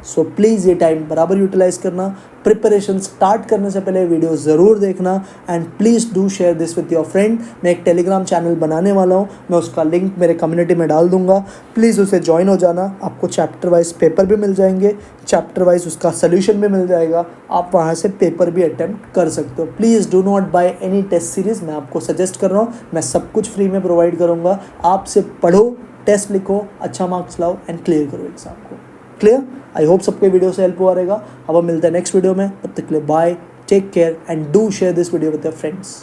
सो प्लीज़ ये टाइम बराबर यूटिलाइज़ करना। प्रिपरेशन स्टार्ट करने से पहले वीडियो ज़रूर देखना and please do share this with your friend. मैं एक टेलीग्राम चैनल बनाने वाला हूँ, मैं उसका लिंक मेरे कम्युनिटी में डाल दूंगा, प्लीज़ उसे ज्वाइन हो जाना। आपको चैप्टर वाइज पेपर भी मिल जाएंगे, चैप्टर वाइज उसका सोल्यूशन भी मिल जाएगा, आप वहाँ से पेपर भी अटेम्प्ट कर सकते हो। Please do not buy any test series, मैं आपको सजेस्ट कर रहा हूँ, मैं सब कुछ फ्री में प्रोवाइड करूँगा। आप सिर्फ पढ़ो, टेस्ट लिखो, अच्छा मार्क्स लाओ एंड क्लियर करो एग्जाम को। क्लियर? आई होप सबको वीडियो से हेल्प हुआ रहेगा। अब हम मिलते हैं नेक्स्ट वीडियो में, तब तक के लिए bye, take care and do share this video with your friends.